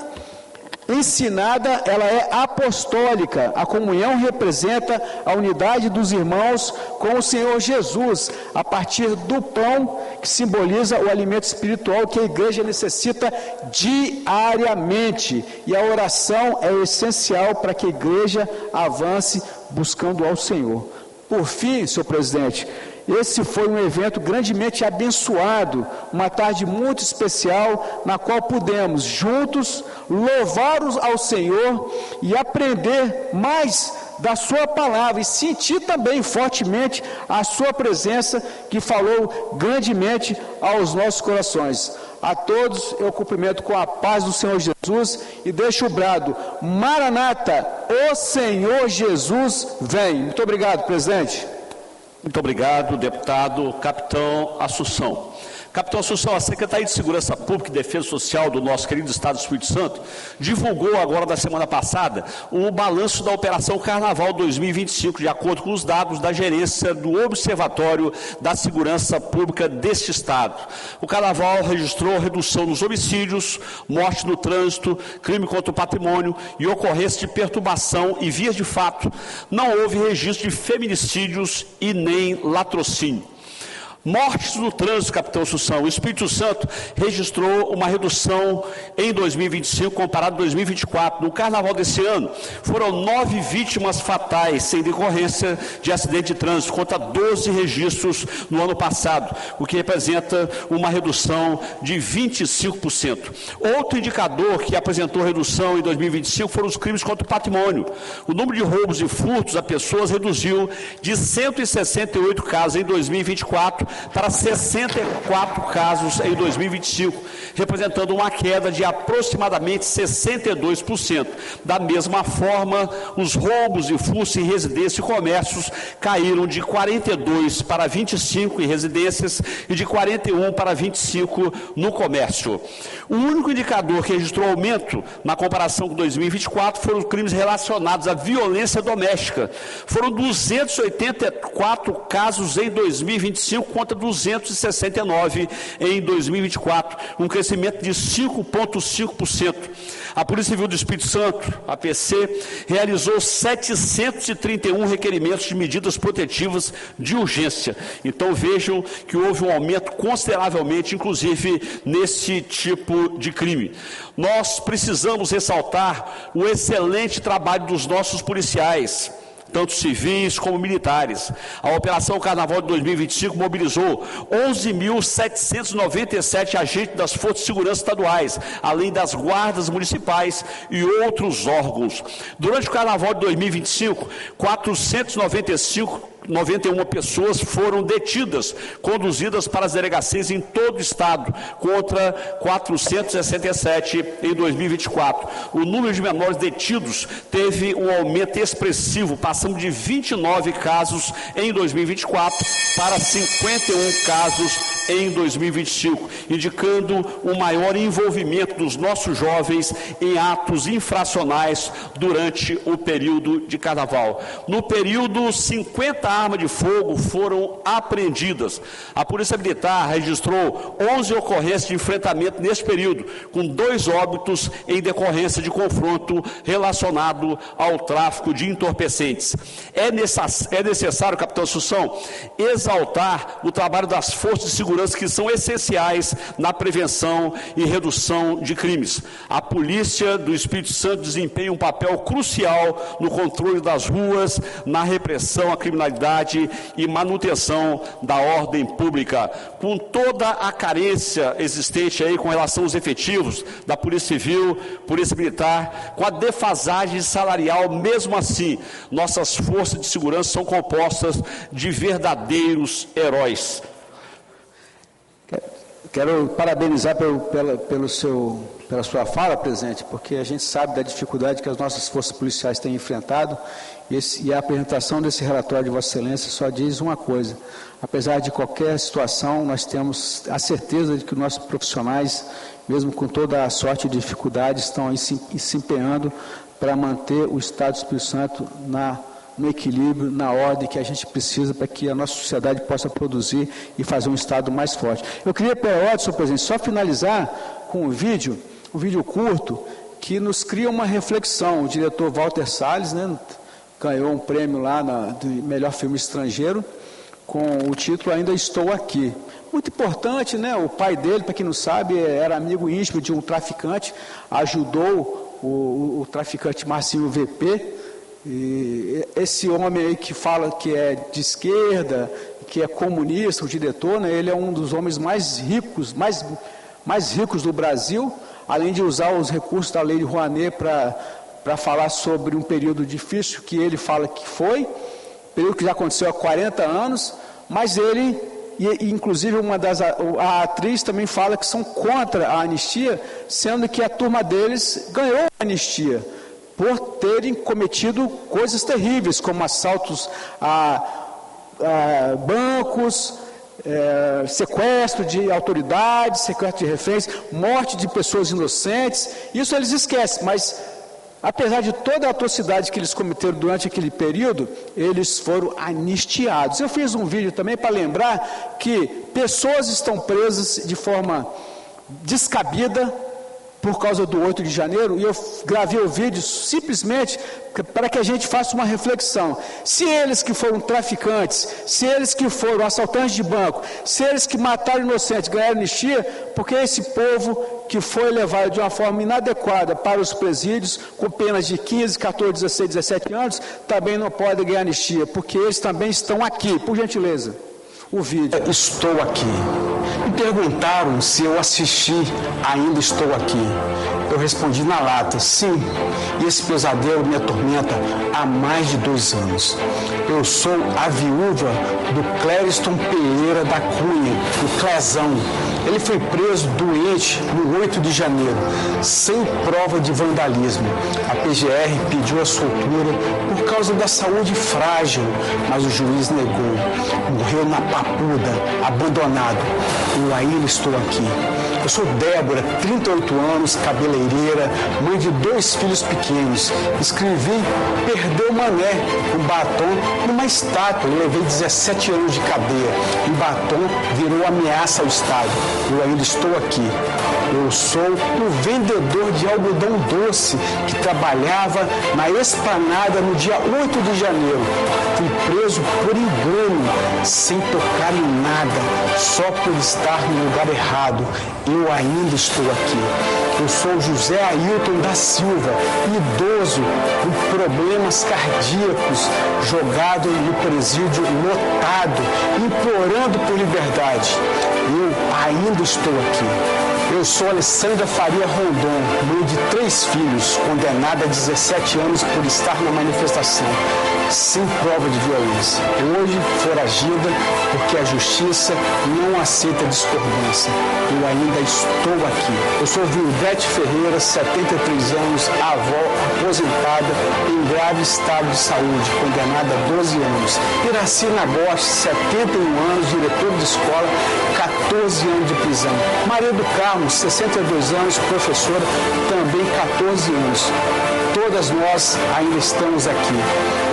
ensinada, ela é apostólica. A comunhão representa a unidade dos irmãos com o Senhor Jesus, a partir do pão, que simboliza o alimento espiritual que a igreja necessita diariamente. E a oração é essencial para que a igreja avance buscando ao Senhor. Por fim, senhor presidente, esse foi um evento grandemente abençoado, uma tarde muito especial, na qual pudemos juntos louvar ao Senhor e aprender mais da sua palavra e sentir também fortemente a sua presença, que falou grandemente aos nossos corações. A todos eu cumprimento com a paz do Senhor Jesus e deixo o brado: Maranata, o Senhor Jesus vem. Muito obrigado, presidente. Muito obrigado, deputado Capitão Assunção. Capitão Assunção, a Secretaria de Segurança Pública e Defesa Social do nosso querido Estado do Espírito Santo divulgou agora, na semana passada, o balanço da Operação Carnaval 2025, de acordo com os dados da gerência do Observatório da Segurança Pública deste Estado. O Carnaval registrou redução nos homicídios, morte no trânsito, crime contra o patrimônio e ocorrência de perturbação e vias de fato. Não houve registro de feminicídios e nem latrocínio. Mortes no trânsito, capitão Assunção. O Espírito Santo registrou uma redução em 2025 comparado a 2024. No carnaval desse ano, foram 9 vítimas fatais sem decorrência de acidente de trânsito, contra 12 registros no ano passado, o que representa uma redução de 25%. Outro indicador que apresentou redução em 2025 foram os crimes contra o patrimônio. O número de roubos e furtos a pessoas reduziu de 168 casos em 2024 para 64 casos em 2025, representando uma queda de aproximadamente 62%. Da mesma forma, os roubos e furtos em residências e comércios caíram de 42 para 25 em residências e de 41 para 25 no comércio. O único indicador que registrou aumento na comparação com 2024 foram os crimes relacionados à violência doméstica. Foram 284 casos em 2025 contra 269 em 2024, um crescimento de 5,5%. A Polícia Civil do Espírito Santo, a PC, realizou 731 requerimentos de medidas protetivas de urgência. Então vejam que houve um aumento consideravelmente, inclusive, nesse tipo de crime. Nós precisamos ressaltar o excelente trabalho dos nossos policiais, tanto civis como militares. A Operação Carnaval de 2025 mobilizou 11.797 agentes das Forças de Segurança estaduais, além das guardas municipais e outros órgãos. Durante o Carnaval de 2025, 491 pessoas foram detidas, conduzidas para as delegacias em todo o estado, contra 467 em 2024. O número de menores detidos teve um aumento expressivo, passando de 29 casos em 2024 para 51 casos em 2025, indicando o maior envolvimento dos nossos jovens em atos infracionais durante o período de carnaval. No período, 50 armas de fogo foram apreendidas. A Polícia Militar registrou 11 ocorrências de enfrentamento nesse período, com 2 óbitos em decorrência de confronto relacionado ao tráfico de entorpecentes. É necessário, capitão Assunção, exaltar o trabalho das forças de segurança, que são essenciais na prevenção e redução de crimes. A Polícia do Espírito Santo desempenha um papel crucial no controle das ruas, na repressão à criminalidade e manutenção da ordem pública. Com toda a carência existente aí com relação aos efetivos da Polícia Civil, Polícia Militar, com a defasagem salarial, mesmo assim, nossas forças de segurança são compostas de verdadeiros heróis. Quero parabenizar pela sua fala, presidente, porque a gente sabe da dificuldade que as nossas forças policiais têm enfrentado, e a apresentação desse relatório de Vossa Excelência só diz uma coisa: apesar de qualquer situação, nós temos a certeza de que nossos profissionais, mesmo com toda a sorte de dificuldades, estão aí se empenhando para manter o Estado do Espírito Santo no equilíbrio, na ordem que a gente precisa para que a nossa sociedade possa produzir e fazer um Estado mais forte. Eu queria, pela ordem, senhor presidente, só finalizar com um vídeo curto, que nos cria uma reflexão. O diretor Walter Salles, né, ganhou um prêmio lá de melhor filme estrangeiro, com o título Ainda Estou Aqui. Muito importante, né? O pai dele, para quem não sabe, era amigo íntimo de um traficante, ajudou o traficante Marcinho VP, e esse homem aí que fala que é de esquerda, que é comunista, o diretor, né? Ele é um dos homens mais ricos do Brasil, além de usar os recursos da Lei de Rouanet para falar sobre um período difícil que ele fala que foi, período que já aconteceu há 40 anos, mas ele, e inclusive a atriz também fala que são contra a anistia, sendo que a turma deles ganhou a anistia, por terem cometido coisas terríveis, como assaltos a bancos, sequestro de autoridades, sequestro de reféns, morte de pessoas inocentes. Isso eles esquecem, mas apesar de toda a atrocidade que eles cometeram durante aquele período, eles foram anistiados. Eu fiz um vídeo também para lembrar que pessoas estão presas de forma descabida por causa do 8 de janeiro, e eu gravei o vídeo simplesmente para que a gente faça uma reflexão. Se eles que foram traficantes, se eles que foram assaltantes de banco, se eles que mataram inocentes ganharam anistia, porque esse povo que foi levado de uma forma inadequada para os presídios, com penas de 15, 14, 16, 17 anos, também não pode ganhar anistia, porque eles também estão aqui. Por gentileza, o vídeo. Estou aqui. Me perguntaram se eu assisti Ainda Estou Aqui. Eu respondi na lata, sim, e esse pesadelo me atormenta há mais de 2 anos. Eu sou a viúva do Clériston Pereira da Cunha, o Clezão. Ele foi preso doente no 8 de janeiro, sem prova de vandalismo. A PGR pediu a soltura por causa da saúde frágil, mas o juiz negou. Morreu na Papuda, abandonado. Eu ainda estou aqui. Eu sou Débora, 38 anos, cabeleireira, mãe de 2 filhos pequenos. Escrevi Perdeu Mané, um batom, numa estátua e levei 17 anos de cadeia. E batom virou ameaça ao Estado. Eu ainda estou aqui. Eu sou o vendedor de algodão doce que trabalhava na Esplanada no dia 8 de janeiro. Fui preso por engano, sem tocar em nada, só por estar no lugar errado. Eu ainda estou aqui. Eu sou José Ailton da Silva, idoso, com problemas cardíacos, jogado no presídio lotado, implorando por liberdade. Eu ainda estou aqui. Eu sou Alessandra Faria Rondon, mãe de 3 filhos, condenada a 17 anos por estar na manifestação, sem prova de violência. Hoje, foragida, porque a justiça não aceita discordância. Eu ainda estou aqui. Eu sou Vildete Ferreira, 73 anos, avó aposentada, em grave estado de saúde, condenada a 12 anos. Iraci Nagoste, 71 anos, diretor de escola, 14 anos de prisão. Maria do Carmo, 62 anos, professora, também 14 anos. Todas nós ainda estamos aqui.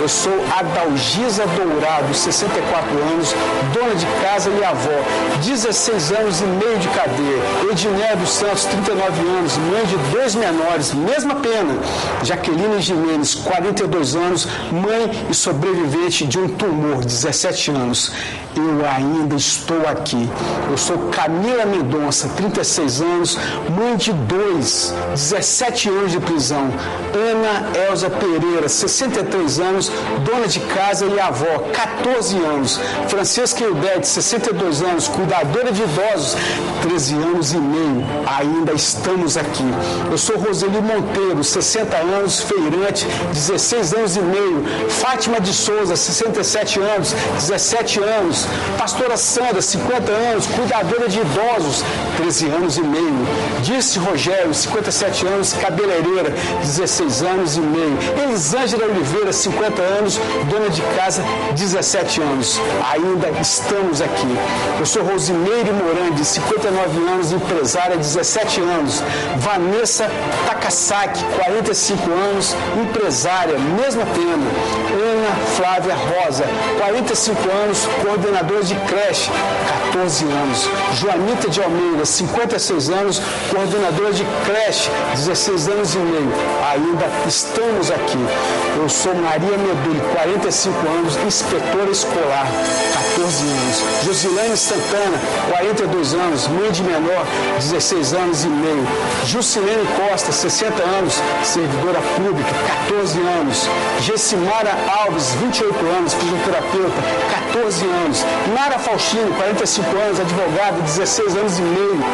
Eu sou Adalgisa Dourado, 64 anos, dona de casa e avó, 16 anos e meio de cadeia. Edneia dos Santos, 39 anos, mãe de 2 menores, mesma pena. Jaqueline Jimenez, 42 anos, mãe e sobrevivente de um tumor, 17 anos. Eu ainda estou aqui. Eu sou Camila Mendonça, 36 anos, mãe de 2, 17 anos de prisão. Ana Elza Pereira, 63 anos, dona de casa e avó, 14 anos. Francesca Eudete, 62 anos, cuidadora de idosos, 13 anos e meio. Ainda estamos aqui. Eu sou Roseli Monteiro, 60 anos, feirante, 16 anos e meio. Fátima de Souza, 67 anos, 17 anos. Pastora Sandra, 50 anos, cuidadora de idosos, 13 anos e meio. Dirce Rogério, 57 anos, cabeleireira, 16 anos, anos e meio. Elisângela Oliveira, 50 anos, dona de casa, 17 anos. Ainda estamos aqui. Eu sou Rosimeire Morandi, 59 anos, empresária, 17 anos. Vanessa Takasaki, 45 anos, empresária, mesma pena. Ana Flávia Rosa, 45 anos, coordenadora de creche, 14 anos. Joanita de Almeida, 56 anos, coordenadora de creche, 16 anos e meio. Ainda estamos aqui. Eu sou Maria Meduli, 45 anos, inspetora escolar, 14 anos. Josilane Santana, 42 anos, mãe de menor, 16 anos e meio. Jusilene Costa, 60 anos, servidora pública, 14 anos. Gessimara Alves, 28 anos, fisioterapeuta, 14 anos. Nara Faustino, 45 anos, advogada, 16 anos e meio.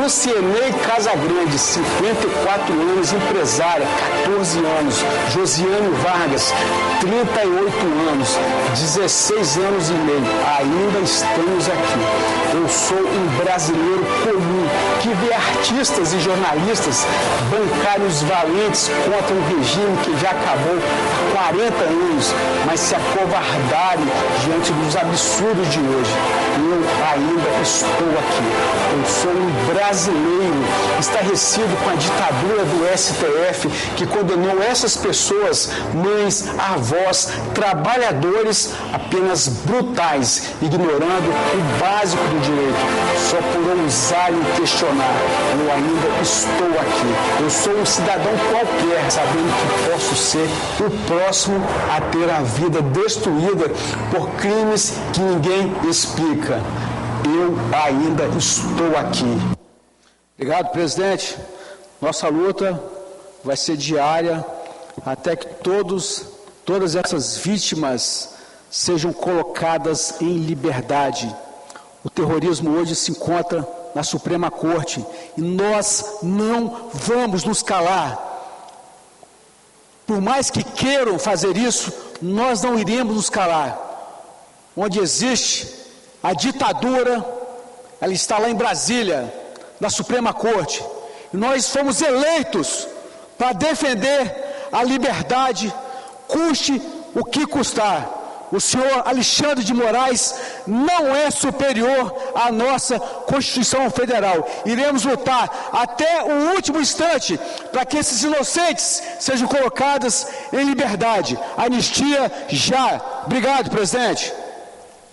Lucienei Casagrande, 54 anos, empresária, 14 anos. Josiane Vargas, 38 anos, 16 anos e meio. Ainda estamos aqui. Eu sou um brasileiro comum que vê artistas e jornalistas bancários valentes contra um regime que já acabou há 40 anos, mas se acovardarem diante dos absurdos de hoje. Eu ainda estou aqui. Eu sou um brasileiro estarrecido com a ditadura do STF que condenou essas pessoas, mães, avós, trabalhadores apenas brutais, ignorando o básico do direito, só por ousarem questionar. Eu ainda estou aqui. Eu sou um cidadão qualquer, sabendo que posso ser o próximo a ter a vida destruída por crimes que ninguém explica. Eu ainda estou aqui. Obrigado, presidente. Nossa luta vai ser diária até que todas essas vítimas sejam colocadas em liberdade. O terrorismo hoje se encontra na Suprema Corte e nós não vamos nos calar. Por mais que queiram fazer isso, nós não iremos nos calar. Onde existe a ditadura, ela está lá em Brasília, na Suprema Corte. E nós fomos eleitos para defender a liberdade, custe o que custar. O senhor Alexandre de Moraes não é superior à nossa Constituição Federal. Iremos lutar até o último instante para que esses inocentes sejam colocados em liberdade. Anistia já. Obrigado, presidente.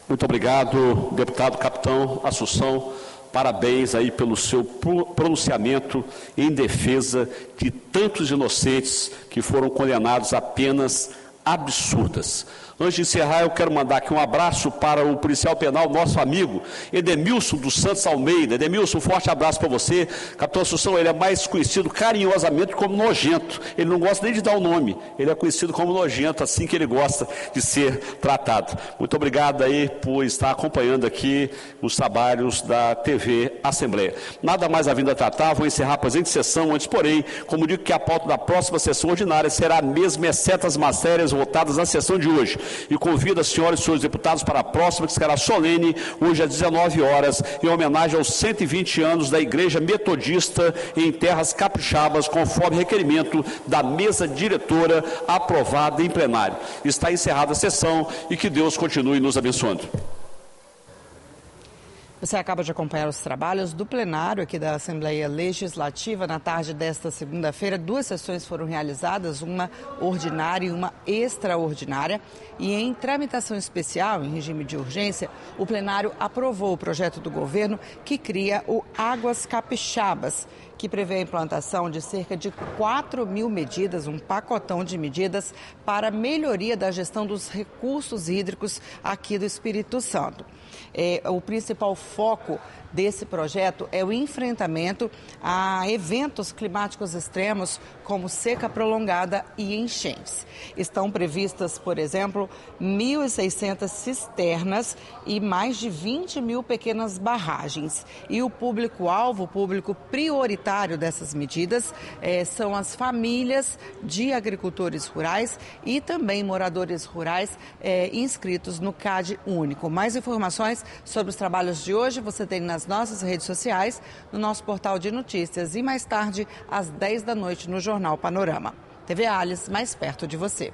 Muito obrigado, deputado capitão Assunção. Parabéns aí pelo seu pronunciamento em defesa de tantos inocentes que foram condenados a penas absurdas. Antes de encerrar, eu quero mandar aqui um abraço para o policial penal, nosso amigo Edemilson dos Santos Almeida. Edemilson, um forte abraço para você. Capitão Assunção, ele é mais conhecido carinhosamente como Nojento. Ele não gosta nem de dar o nome, ele é conhecido como Nojento, assim que ele gosta de ser tratado. Muito obrigado aí por estar acompanhando aqui os trabalhos da TV Assembleia. Nada mais a vindo a tratar, vou encerrar a presente sessão, antes, porém, como digo que a pauta da próxima sessão ordinária será a mesma, exceto as matérias votadas na sessão de hoje. E convido as senhoras e senhores deputados para a próxima, que será solene, hoje às 19 horas, em homenagem aos 120 anos da Igreja Metodista em Terras Capixabas, conforme requerimento da mesa diretora aprovada em plenário. Está encerrada a sessão e que Deus continue nos abençoando. Você acaba de acompanhar os trabalhos do plenário aqui da Assembleia Legislativa. Na tarde desta segunda-feira, 2 sessões foram realizadas, uma ordinária e uma extraordinária. E em tramitação especial, em regime de urgência, o plenário aprovou o projeto do governo que cria o Águas Capixabas, que prevê a implantação de cerca de 4.000 medidas, um pacotão de medidas para melhoria da gestão dos recursos hídricos aqui do Espírito Santo. O principal foco desse projeto é o enfrentamento a eventos climáticos extremos, como seca prolongada e enchentes. Estão previstas, por exemplo, 1.600 cisternas e mais de 20.000 pequenas barragens. E o público-alvo, o público prioritário dessas medidas são as famílias de agricultores rurais e também moradores rurais inscritos no CAD Único. Mais informações sobre os trabalhos de hoje você tem nas nossas redes sociais, no nosso portal de notícias e mais tarde, às 10 da noite, no Jornal Panorama. TV Alice, mais perto de você.